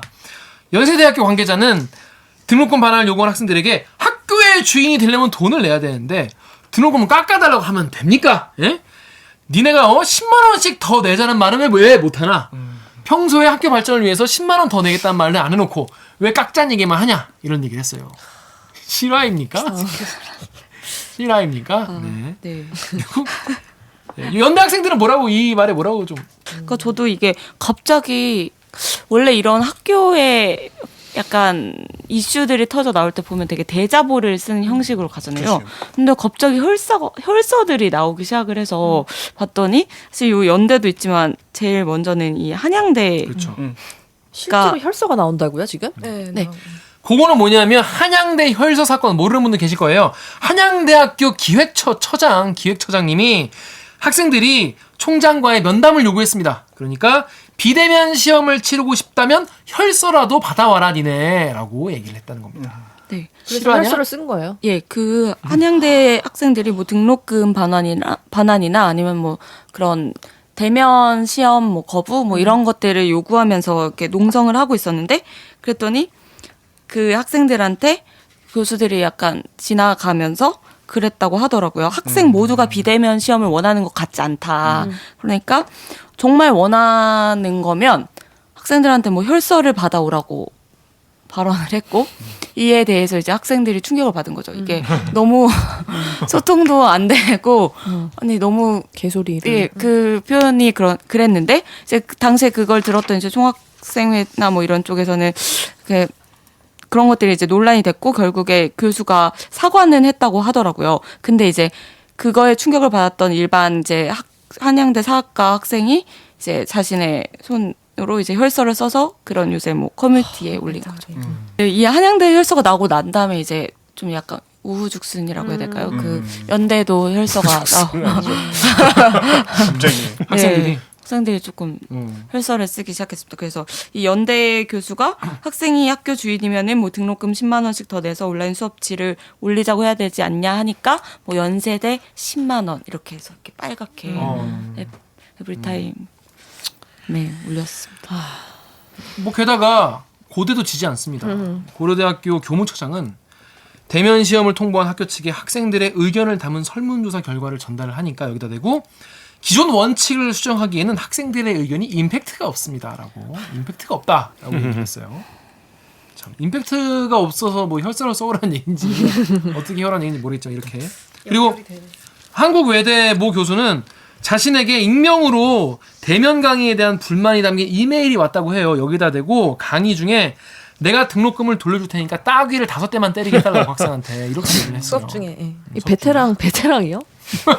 연세대학교 관계자는 등록금 반환을 요구한 학생들에게 학교의 주인이 되려면 돈을 내야 되는데 등록금을 깎아달라고 하면 됩니까? 예? 니네가 10만 원씩 더 내자는 말은 왜 못하나? 평소에 학교 발전을 위해서 10만 원 더 내겠다는 말을 안 해놓고 왜 깎자는 얘기만 하냐? 이런 얘기를 했어요. 실화입니까? 실화입니까? 네.
네.
연대 학생들은 뭐라고 이 말에 뭐라고 좀
그러니까 저도 이게 갑자기 원래 이런 학교에 약간 이슈들이 터져 나올 때 보면 되게 대자보를 쓰는 형식으로 가잖아요. 근데 갑자기 혈서들이 나오기 시작을 해서 봤더니 사실 요 연대도 있지만 제일 먼저는 이 한양대.
그렇죠.
실제로 혈서가 나온다고요 지금?
네.
그거는 뭐냐면 한양대 혈서 사건 모르는 분들 계실 거예요. 한양대학교 기획처장님이 학생들이 총장과의 면담을 요구했습니다. 그러니까 비대면 시험을 치르고 싶다면 혈서라도 받아와라 니네라고 얘기를 했다는 겁니다.
네.
그래서
실화냐?
혈서를 쓴 거예요.
예, 그 한양대 학생들이 뭐 등록금 반환이나 아니면 뭐 그런 대면 시험 뭐 거부 뭐 이런 것들을 요구하면서 이렇게 농성을 하고 있었는데 그랬더니 그 학생들한테 교수들이 약간 지나가면서 그랬다고 하더라고요. 학생 모두가 비대면 시험을 원하는 것 같지 않다. 그러니까 정말 원하는 거면 학생들한테 뭐 혈서를 받아오라고 발언을 했고 이에 대해서 이제 학생들이 충격을 받은 거죠. 이게 너무 소통도 안 되고 아니 너무
개소리를.
예, 그 표현이 그랬는데 이제 그 당시에 그걸 들었던 이제 총학생회나 뭐 이런 쪽에서는 그런 것들이 이제 논란이 됐고 결국에 교수가 사과는 했다고 하더라고요. 근데 이제 그거에 충격을 받았던 일반 이제 한양대 사학과 학생이 이제 자신의 손으로 이제 혈서를 써서 그런 요새 뭐 커뮤니티에 올린 거죠. 이 한양대 혈서가 나오고 난 다음에 이제 좀 약간 우후죽순이라고 해야 될까요? 그 연대도 혈서가
갑자기.
학생들이
학생들이 조금 혈서를 쓰기 시작했습니다. 그래서 이 연대 교수가 학생이 학교 주인이면은 뭐 등록금 10만 원씩 더 내서 온라인 수업치를 올리자고 해야 되지 않냐 하니까 뭐 연세대 10만 원 이렇게 해서 이렇게 빨갛게 에브리타임 네 올렸습니다.
뭐 게다가 고대도 지지 않습니다. 고려대학교 교무처장은 대면 시험을 통보한 학교 측에 학생들의 의견을 담은 설문조사 결과를 전달을 하니까 여기다 대고 기존 원칙을 수정하기에는 학생들의 의견이 임팩트가 없습니다라고 임팩트가 없다라고 얘기했어요. 참 임팩트가 없어서 뭐 혈서를 써오라는 얘기인지 어떻게 혈한 얘기인지 모르겠죠. 이렇게 그리고 한국 외대 모 교수는 자신에게 익명으로 대면 강의에 대한 불만이 담긴 이메일이 왔다고 해요. 여기다 대고 강의 중에 내가 등록금을 돌려줄 테니까 따귀를 5대만 때리게 해달라고 학생한테 이렇게 얘기를 했어요.
수업 중에. 예.
이 베테랑이요?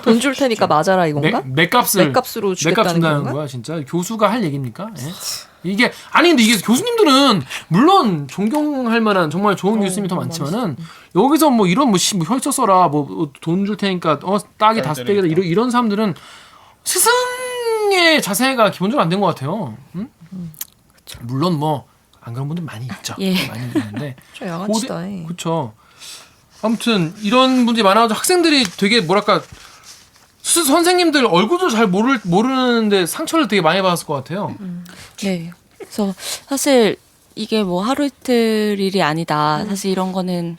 돈 줄 테니까 맞아라 이건가?
맥값으로
맥값으로 주겠다는
준다는
건가?
거야 진짜. 교수가 할 얘기입니까? 예? 이게 아니 근데 이게 교수님들은 물론 존경할 만한 정말 좋은 교수님이 더 많지만은 여기서 뭐 이런 뭐 혈서 써라 뭐 돈 줄 테니까 따기 5대기다 이런 사람들은 스승의 자세가 기본적으로 안 된 것 같아요. 응? 물론 뭐 안 그런 분들 많이 있죠.
예.
많이 있는데
좀 양아치다.
그렇죠. 아무튼 이런 분들이 많아서 학생들이 되게 뭐랄까 선생님들 얼굴도 잘 모르는데 상처를 되게 많이 받았을 것 같아요.
네. 그래서 사실 이게 뭐 하루 이틀 일이 아니다. 사실 이런 거는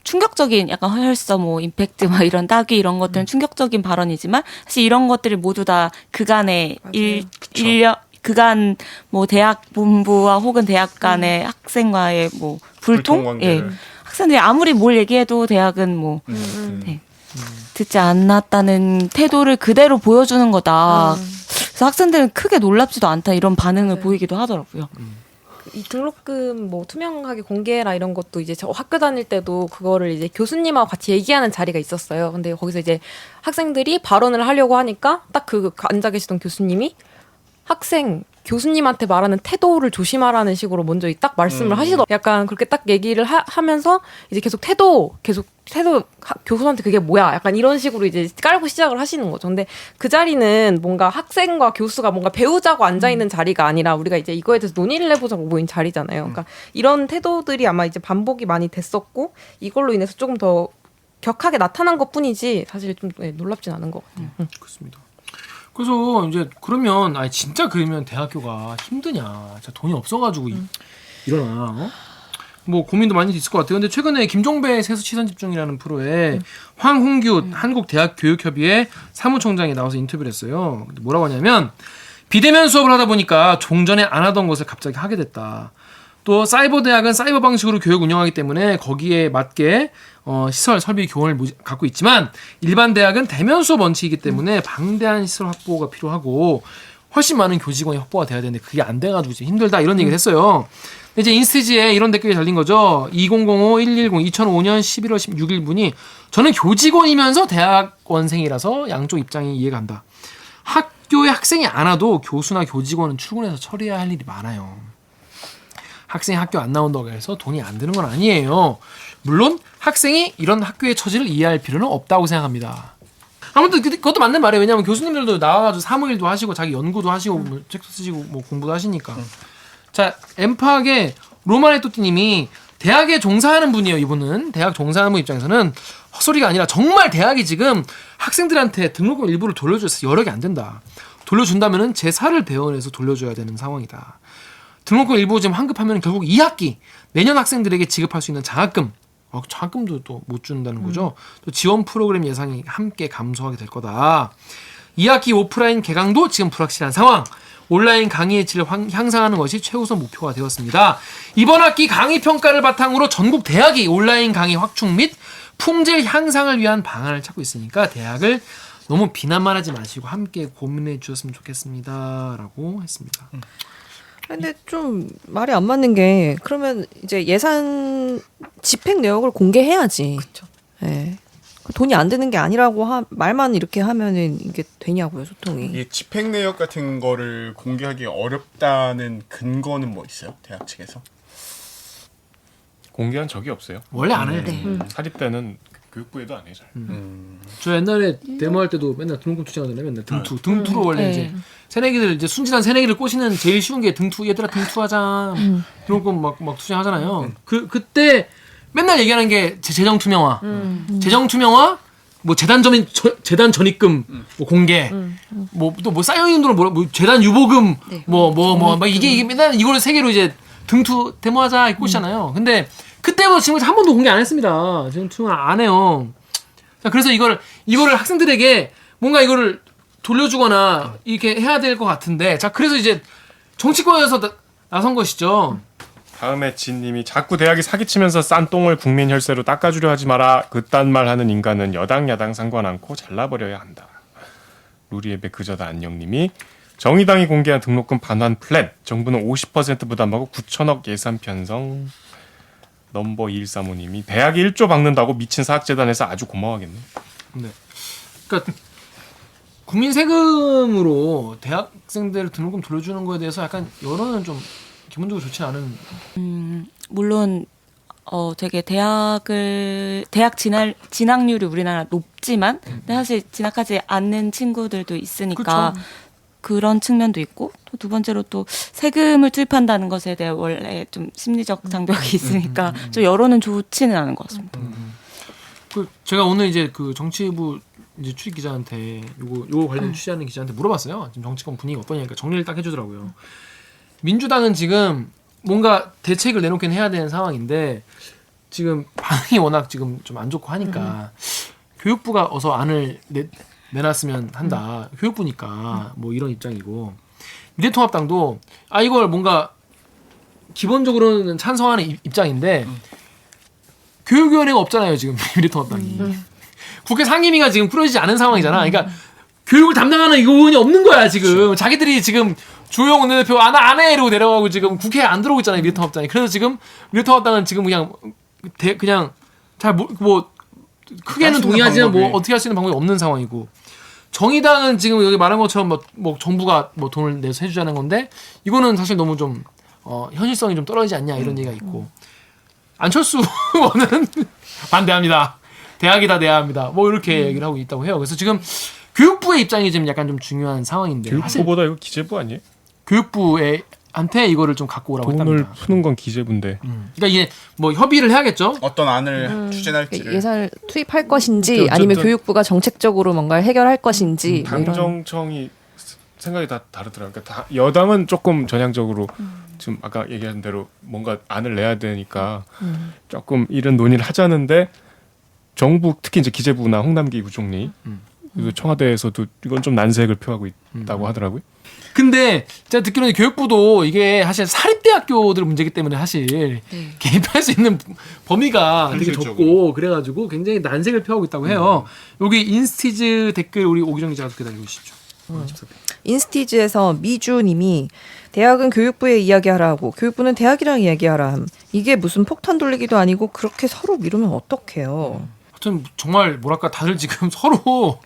충격적인 약간 혈서 뭐 임팩트 막 이런 따귀 이런 것들은 충격적인 발언이지만 사실 이런 것들이 모두 다 그간의 그간 뭐 대학 본부와 혹은 대학 간의 학생과의 뭐 불통 예. 학생들이 아무리 뭘 얘기해도 대학은 뭐 네. 듣지 않았다는 태도를 그대로 보여주는 거다. 그래서 학생들은 크게 놀랍지도 않다 이런 반응을 보이기도 하더라고요.
이 등록금 뭐 투명하게 공개라 이런 것도 이제 저 학교 다닐 때도 그거를 이제 교수님하고 같이 얘기하는 자리가 있었어요. 근데 거기서 이제 학생들이 발언을 하려고 하니까 딱 그 앉아 계시던 교수님이 교수님한테 말하는 태도를 조심하라는 식으로 먼저 딱 말씀을 하시더라고요. 약간 그렇게 딱 얘기를 하면서 이제 계속 태도 교수한테 그게 뭐야? 약간 이런 식으로 이제 깔고 시작을 하시는 거죠. 근데 그 자리는 뭔가 학생과 교수가 뭔가 배우자고 앉아 있는 자리가 아니라 우리가 이제 이거에 대해서 논의를 해보자고 모인 자리잖아요. 그러니까 이런 태도들이 아마 이제 반복이 많이 됐었고 이걸로 인해서 조금 더 격하게 나타난 것뿐이지 사실 좀 놀랍진 않은 것 같아요.
그렇습니다. 그래서 이제 그러면 진짜 그러면 대학교가 힘드냐? 진짜 돈이 없어가지고 이러나? 뭐 고민도 많이 있을 것 같아요. 근데 최근에 김종배 세수 시선 집중이라는 프로에 황홍규 한국대학교육협의회 사무총장이 나와서 인터뷰를 했어요. 근데 뭐라고 하냐면 비대면 수업을 하다 보니까 종전에 안 하던 것을 갑자기 하게 됐다. 또 사이버 대학은 사이버 방식으로 교육 운영하기 때문에 거기에 맞게 시설 설비 교원을 갖고 있지만 일반 대학은 대면 수업 원칙이기 때문에 방대한 시설 확보가 필요하고 훨씬 많은 교직원이 확보가 돼야 되는데 그게 안 돼가지고 이제 힘들다 이런 얘기를 했어요. 근데 이제 인스티지에 이런 댓글이 달린 거죠. 2005-110 2005년 11월 16일분이 저는 교직원이면서 대학원생이라서 양쪽 입장이 이해가 간다. 학교에 학생이 안 와도 교수나 교직원은 출근해서 처리해야 할 일이 많아요. 학생이 학교 안 나온다고 해서 돈이 안 드는 건 아니에요. 물론 학생이 이런 학교의 처지를 이해할 필요는 없다고 생각합니다. 아무튼 그것도 맞는 말이에요. 왜냐하면 교수님들도 나와가지고 사무일도 하시고 자기 연구도 하시고 뭐 책도 쓰시고 뭐 공부도 하시니까. 자, 엠팍의 로마네토티님이 대학에 종사하는 분이에요. 이분은 대학 종사하는 분 입장에서는 헛소리가 아니라 정말 대학이 지금 학생들한테 등록금 일부를 돌려줘서 여력이 안 된다. 돌려준다면은 제4를 배원해서 돌려줘야 되는 상황이다. 등록금 일부 지금 환급하면 결국 2학기 내년 학생들에게 지급할 수 있는 장학금, 장학금도 또 못 준다는 거죠. 또 지원 프로그램 예산이 함께 감소하게 될 거다. 2학기 오프라인 개강도 지금 불확실한 상황. 온라인 강의의 질을 향상하는 것이 최우선 목표가 되었습니다. 이번 학기 강의 평가를 바탕으로 전국 대학이 온라인 강의 확충 및 품질 향상을 위한 방안을 찾고 있으니까 대학을 너무 비난만 하지 마시고 함께 고민해 주셨으면 좋겠습니다. 라고 했습니다.
근데 좀 말이 안 맞는 게 그러면 이제 예산 집행 내역을 공개해야지.
그렇죠.
예. 돈이 안 드는 게 아니라고 말만 이렇게 하면은 이게 되냐고요, 소통이.
이 집행 내역 같은 거를 공개하기 어렵다는 근거는 뭐 있어요? 대학 측에서?
공개한 적이 없어요.
원래 안 해.
사립대는 교육부에도 안 해요. 잘.
저 옛날에 데모할 때도 맨날 등록금 투자하잖아요. 맨날 등투로 원래 이제 새내기들 이제 순진한 새내기를 꼬시는 제일 쉬운 게 등투. 얘들아 등투하자. 등록금 막 투자하잖아요. 그때 맨날 얘기하는 게 재정 투명화. 재정 투명화, 뭐 재단 전입금 뭐 공개. 뭐 또 뭐 쌓여 있는 돈을 뭐 재단 유보금 막 이게 맨날 이거를 세 개로 이제 등투 데모하자 꼬시잖아요. 근데 그때부터 지금까지 한 번도 공개 안 했습니다. 지금 투명화 안 해요. 그래서 이거를 학생들에게 뭔가 이거를 돌려주거나 이렇게 해야 될 것 같은데, 자 그래서 이제 정치권에서 나선 것이죠.
다음에 진님이 자꾸 대학이 사기치면서 싼 똥을 국민 혈세로 닦아주려 하지 마라. 그딴 말 하는 인간은 여당 야당 상관 않고 잘라버려야 한다. 루리앱의 그저다 안녕님이 정의당이 공개한 등록금 반환 플랜. 정부는 50% 부담하고 9천억 예산 편성. 넘버 2135님이 대학이 1조 박는다고 미친 사학재단에서 아주 고마워하겠네.
네. 그러니까 국민 세금으로 대학생들 등록금 돌려주는 거에 대해서 약간 여론은 좀 기본적으로 좋지 않은.
물론 되게 대학 진학률이 우리나라 높지만 근데 사실 진학하지 않는 친구들도 있으니까
그쵸.
그런 측면도 있고 또 두 번째로 또 세금을 투입한다는 것에 대해 원래 좀 심리적 장벽이 있으니까 좀 여론은 좋지는 않은 것 같습니다.
그 제가 오늘 이제 그 정치부 이제 출입 기자한테 요거 관련 취재하는 기자한테 물어봤어요. 지금 정치권 분위기 어떠냐니까 정리를 딱 해주더라고요. 민주당은 지금 뭔가 대책을 내놓긴 해야 되는 상황인데 지금 반응이 워낙 지금 좀 안 좋고 하니까 교육부가 어서 안을 내놨으면 한다. 교육부니까 뭐 이런 입장이고 미래통합당도 이걸 뭔가 기본적으로는 찬성하는 입장인데 교육위원회가 없잖아요 지금 미래통합당이. 국회 상임위가 지금 풀어지지 않은 상황이잖아. 그러니까 교육을 담당하는 의원이 없는 거야 지금.
그렇죠.
자기들이 지금 주호영 원내대표 안 해 이러고 내려가고 지금 국회에 안 들어오고 있잖아요 미래통합당이. 그래서 지금 미래통합당은 지금 그냥 잘 뭐 크게는
할수 있는
동의하지만 뭐
방법이.
어떻게 할 수 있는 방법이 없는 상황이고. 정의당은 지금 여기 말한 것처럼 뭐 정부가 뭐 돈을 내서 해주자는 건데 이거는 사실 너무 좀 현실성이 좀 떨어지지 않냐 이런 얘기가 있고 안철수 의원은 반대합니다. 대학이다 내야 합니다. 뭐 이렇게 얘기를 하고 있다고 해요. 그래서 지금 교육부의 입장이 지금 약간 좀 중요한 상황인데 사실
교육부보다 이거 기재부 아니에요?
교육부한테 이거를 좀 갖고 오라고
돈을
했답니다.
푸는 건 기재부인데.
그러니까 이게 뭐 협의를 해야겠죠.
어떤 안을 추진할지를.
예산을 투입할 것인지
저-
아니면
저-
교육부가 정책적으로 뭔가를 해결할 것인지 뭐 이런.
당정청이 생각이 다 다르더라고요. 그러니까 여당은 조금 전향적으로 지금 아까 얘기한 대로 뭔가 안을 내야 되니까 조금 이런 논의를 하자는데 정부 특히 이제 기재부나 홍남기 부총리 그리고 청와대에서도 이건 좀 난색을 표하고 있다고 하더라고요.
근데 제가 듣기로는 교육부도 이게 사실 사립대학교들 문제이기 때문에 사실 개입할 수 있는 범위가 되게
현실적으로.
좁고 그래가지고 굉장히 난색을 표하고 있다고 해요. 여기 인스티즈 댓글 우리 오기정 기자가 그렇게 달려주시죠.
인스티즈에서 미주님이 대학은 교육부에 이야기하라 고 교육부는 대학이랑 이야기하라 함. 이게 무슨 폭탄 돌리기도 아니고 그렇게 서로 미루면 어떡해요.
하여튼 정말 뭐랄까 다들 지금 서로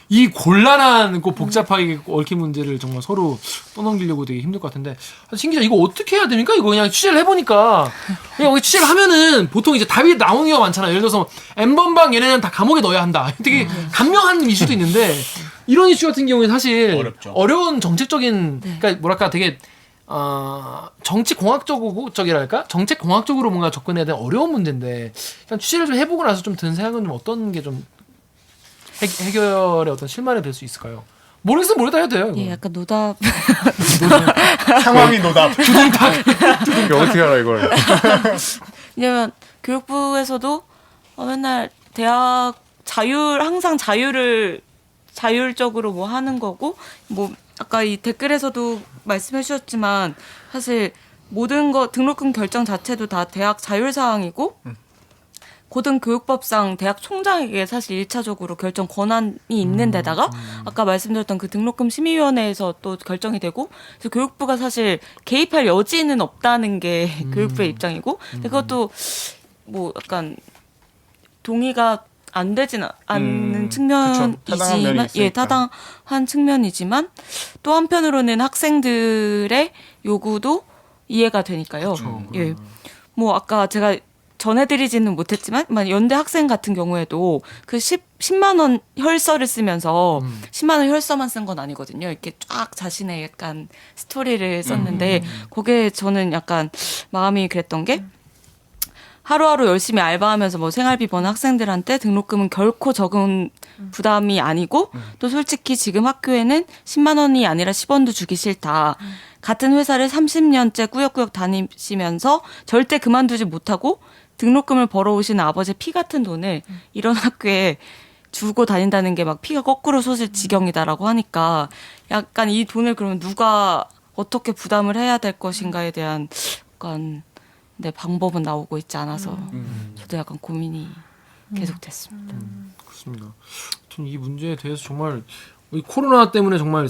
이 곤란한 그 복잡하게 얽힌 문제를 정말 서로 떠넘기려고 되게 힘들 것 같은데 신 기자 이거 어떻게 해야 됩니까? 이거 그냥 취재를 해보니까 그냥 여기 취재를 하면은 보통 이제 답이 나오는 경우가 많잖아요. 예를 들어서 N번방 얘네는 다 감옥에 넣어야 한다. 되게 간명한 이슈도 있는데 이런 이슈 같은 경우에 사실
어렵죠.
어려운 정책적인 그러니까 뭐랄까 되게 정치 공학적이랄까 정책 공학적으로 뭔가 접근해야 되는 어려운 문제인데 일단 취재를 좀 해보고 나서 좀 든 생각은 좀 어떤 게 좀 해결의 어떤 실마리 될 수 있을까요? 모르겠으면 모르다 해도 돼요. 이거.
예, 약간 노답.
상황이 노답.
이게 어떻게 알아 이걸?
왜냐면 교육부에서도 맨날 대학 항상 자율적으로 뭐 하는 거고 뭐 아까 이 댓글에서도 말씀해 주셨지만 사실 모든 거 등록금 결정 자체도 다 대학 자율 사항이고 고등교육법상 대학 총장에게 사실 1차적으로 결정 권한이 있는 데다가 아까 말씀드렸던 그 등록금 심의위원회에서 또 결정이 되고 그래서 교육부가 사실 개입할 여지는 없다는 게 교육부의 입장이고 근데 그것도 뭐 약간 동의가 안 되진 않는
그쵸. 타당한 면이
측면이지만
있으니까.
타당한 측면이지만 또 한편으로는 학생들의 요구도 이해가 되니까요. 예. 뭐 아까 제가 전해드리지는 못했지만 연대 학생 같은 경우에도 그 10만 원 혈서를 쓰면서 10만 원 혈서만 쓴 건 아니거든요. 이렇게 쫙 자신의 약간 스토리를 썼는데 그게 저는 약간 마음이 그랬던 게 하루하루 열심히 알바하면서 뭐 생활비 버는 학생들한테 등록금은 결코 적은 부담이 아니고 또 솔직히 지금 학교에는 10만 원이 아니라 10원도 주기 싫다. 같은 회사를 30년째 꾸역꾸역 다니시면서 절대 그만두지 못하고 등록금을 벌어오시는 아버지의 피 같은 돈을 이런 학교에 주고 다닌다는 게 막 피가 거꾸로 솟을 지경이다라고 하니까 약간 이 돈을 그러면 누가 어떻게 부담을 해야 될 것인가에 대한 약간 방법은 나오고 있지 않아서 저도 약간 고민이 계속됐습니다.
그렇습니다. 하여튼 이 문제에 대해서 정말 이 코로나 때문에 정말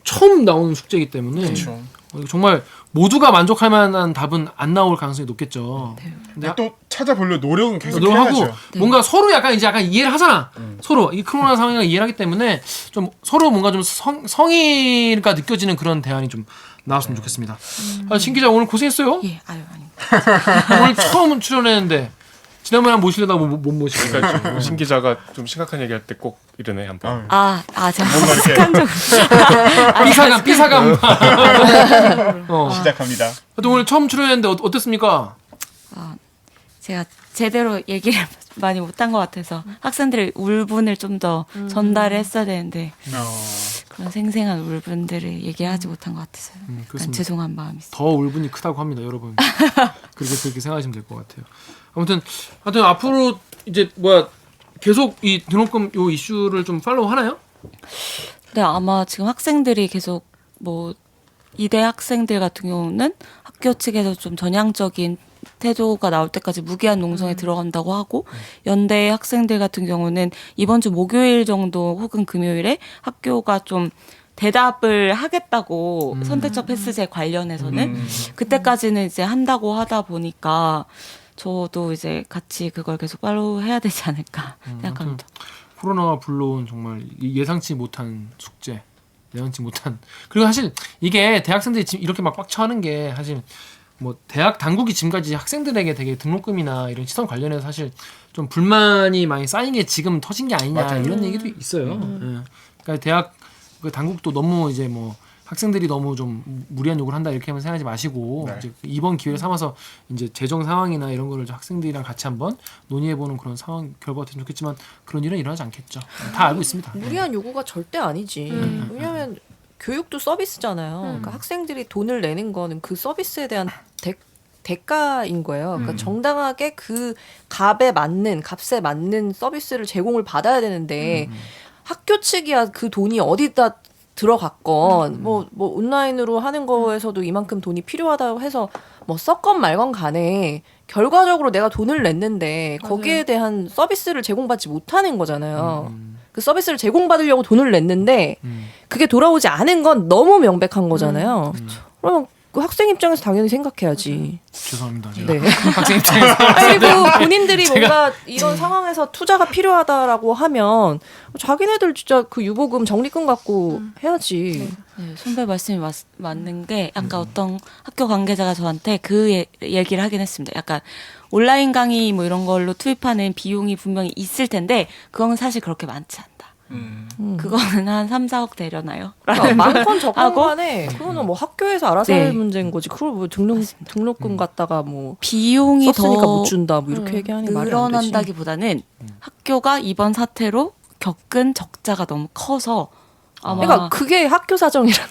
처음 나오는 숙제이기 때문에
그렇죠.
이거 정말 모두가 만족할 만한 답은 안 나올 가능성이 높겠죠. 근데
또 찾아보려 노력은 계속
노력하고
해야죠.
뭔가 서로 약간 이해를 하잖아. 서로 이 코로나 상황을 이해를 하기 때문에 좀 서로 뭔가 좀 성의가 느껴지는 그런 대안이 좀 나왔으면 좋겠습니다. 신 기자 오늘 고생했어요.
예, 아유 아니.
오늘 처음 출연했는데 지난번에 한 모시려다가 못 모시고.
그러니까 신 기자가 좀 심각한 얘기할 때 꼭 이러네 한번.
제가
뭔가 이렇게
삐사감.
시작합니다.
하여튼 오늘 처음 출연했는데 어땠습니까?
제가 제대로 얘기를 많이 못한 것 같아서 학생들의 울분을 좀 더 전달을 했어야 되는데 그런 생생한 울분들을 얘기하지 못한 것 같아서 약간
그렇습니다.
죄송한 마음이 있어요.
더 울분이 크다고 합니다, 여러분. 그렇게 생각하시면 될 것 같아요. 아무튼 앞으로 이제 계속 이 등록금 요 이슈를 좀 팔로우 하나요?
네, 아마 지금 학생들이 계속 이대 학생들 같은 경우는 학교 측에서 좀 전향적인 태도가 나올 때까지 무기한 농성에 들어간다고 하고 연대 학생들 같은 경우는 이번 주 목요일 정도 혹은 금요일에 학교가 좀 대답을 하겠다고 선택적 패스제 관련해서는 그때까지는 이제 한다고 하다 보니까 저도 이제 같이 그걸 계속 팔로우 해야 되지 않을까 생각합니다.
코로나가 불러온 정말 예상치 못한 숙제, 예상치 못한. 그리고 사실 이게 대학생들이 지금 이렇게 막 빡쳐하는 게 사실 대학 당국이 지금까지 학생들에게 되게 등록금이나 이런 시선 관련해서 사실 좀 불만이 많이 쌓인 게 지금 터진 게 아니냐
맞아요.
이런 얘기도 있어요. 예. 그러니까 대학 그 당국도 너무 이제 학생들이 너무 좀 무리한 요구를 한다 이렇게 하면 생각하지 마시고 이제 이번 기회를 삼아서 이제 재정 상황이나 이런 거를 학생들이랑 같이 한번 논의해보는 그런 상황 결과가 됐으면 좋겠지만 그런 일은 일어나지 않겠죠. 다 알고 있습니다.
무리한 요구가 절대 아니지. 왜냐하면 교육도 서비스잖아요. 그러니까 학생들이 돈을 내는 거는 그 서비스에 대한 대가인 거예요. 그러니까 정당하게 그 값에 맞는 서비스를 제공을 받아야 되는데 학교 측이야 그 돈이 어디다 들어갔건 온라인으로 하는 거에서도 이만큼 돈이 필요하다고 해서 썼건 말건 간에 결과적으로 내가 돈을 냈는데 거기에 대한 서비스를 제공받지 못하는 거잖아요. 그 서비스를 제공받으려고 돈을 냈는데 그게 돌아오지 않은 건 너무 명백한 거잖아요. 그럼 그 학생 입장에서 당연히 생각해야지.
죄송합니다.
네.
학생 입장에서
그리고 본인들이 뭔가 이런 상황에서 투자가 필요하다라고 하면 자기네들 진짜 그 유보금 적립금 갖고 해야지.
네, 선배 말씀이 맞는 게 약간 어떤 학교 관계자가 저한테 그 얘기를 하긴 했습니다. 약간 온라인 강의 이런 걸로 투입하는 비용이 분명히 있을 텐데 그건 사실 그렇게 많지 않다. 그거는 한 3, 4억 되려나요?
그러니까 많건 적건
하고?
간에 그거는 학교에서 알아서
네.
할 문제인 거지. 그걸 등록금 갖다가
비용이
썼으니까
더
못 준다 이렇게 얘기하는 게 말이 안 되지.
늘어난다기보다는 학교가 이번 사태로 겪은 적자가 너무 커서 아마
그러니까 그게 학교 사정이라.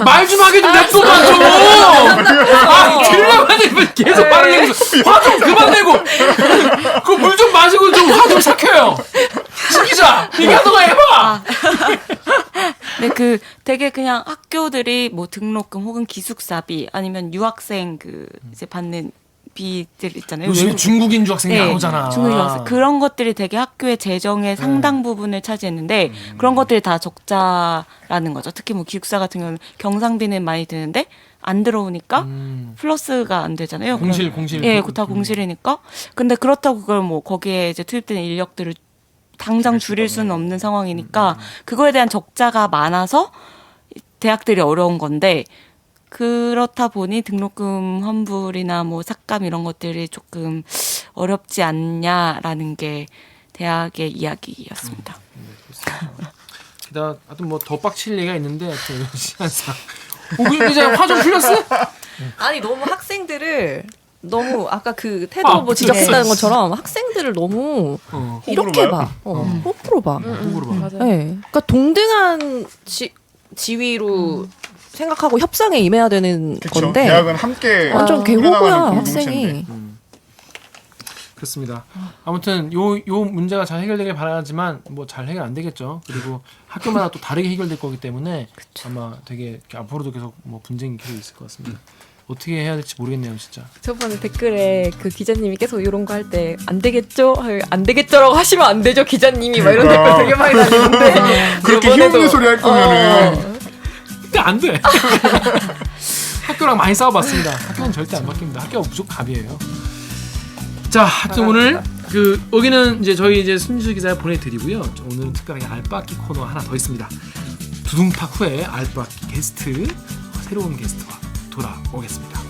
말 좀 하게 좀 냅둬봐 좀. 들려가지고 계속 말을 내고서 화 좀 그만 내고. 그 물 좀 마시고 좀 화 좀 삭혀요. 신기자 얘기하던가 해봐.
네, 되게 그냥 학교들이 등록금 혹은 기숙사비 아니면 유학생 이제 받는 비들 있잖아요.
요즘에
외국-
중국인 유학생이
네,
나오잖아.
중국 유학생 그런 것들이 되게 학교의 재정의 상당 부분을 차지했는데 그런 것들이 다 적자라는 거죠. 특히 기숙사 같은 경우는 경상비는 많이 드는데 안 들어오니까 플러스가 안 되잖아요.
공실.
예, 다 공실이니까. 근데 그렇다고 그걸 거기에 이제 투입되는 인력들을 당장 줄일 수는 없는 상황이니까 그거에 대한 적자가 많아서 대학들이 어려운 건데 그렇다 보니 등록금 환불이나 삭감 이런 것들이 조금 어렵지 않냐라는 게 대학의 이야기였습니다.
게다가 하여튼 더 빡칠 얘기가 있는데 시간상. 오금 기자 화 좀 풀렸어?
아니 너무 학생들을 너무 아까 그 태도 지적했다는 것처럼 학생들을 너무 이렇게 봐. 호불호 봐.
누구로 봐?
맞아요.
네. 그러니까 동등한 지위로 생각하고 협상에 임해야 되는
그렇죠.
건데
대학은 함께
완전
꾸려나가는
개호구야
공동체인데.
학생이.
그렇습니다. 아무튼 요 문제가 잘 해결되길 바라지만 잘 해결 안 되겠죠. 그리고 학교마다 또 다르게 해결될 거기 때문에 아마 되게 이렇게 앞으로도 계속 분쟁이 계속 있을 것 같습니다. 어떻게 해야 될지 모르겠네요, 진짜.
저번에 댓글에 그 기자님이 계속 이런 거 할 때 안 되겠죠? 안 되겠죠라고 하시면 안 되죠, 기자님이. 막 이런 댓글 되게 많이 달리는데
그렇게 힘없는 소리 할 거면은
안 돼. 학교랑 많이 싸워봤습니다. 학교는 절대 안 바뀝니다. 학교가 무조건 갑이에요. 자, 하여튼 오늘 여기는 이제 저희 이제 손지수 기자 보내드리고요. 오늘은 특별하게 알바끼 코너 하나 더 있습니다. 두둥탁 후에 알바끼 게스트 새로운 게스트와 돌아오겠습니다.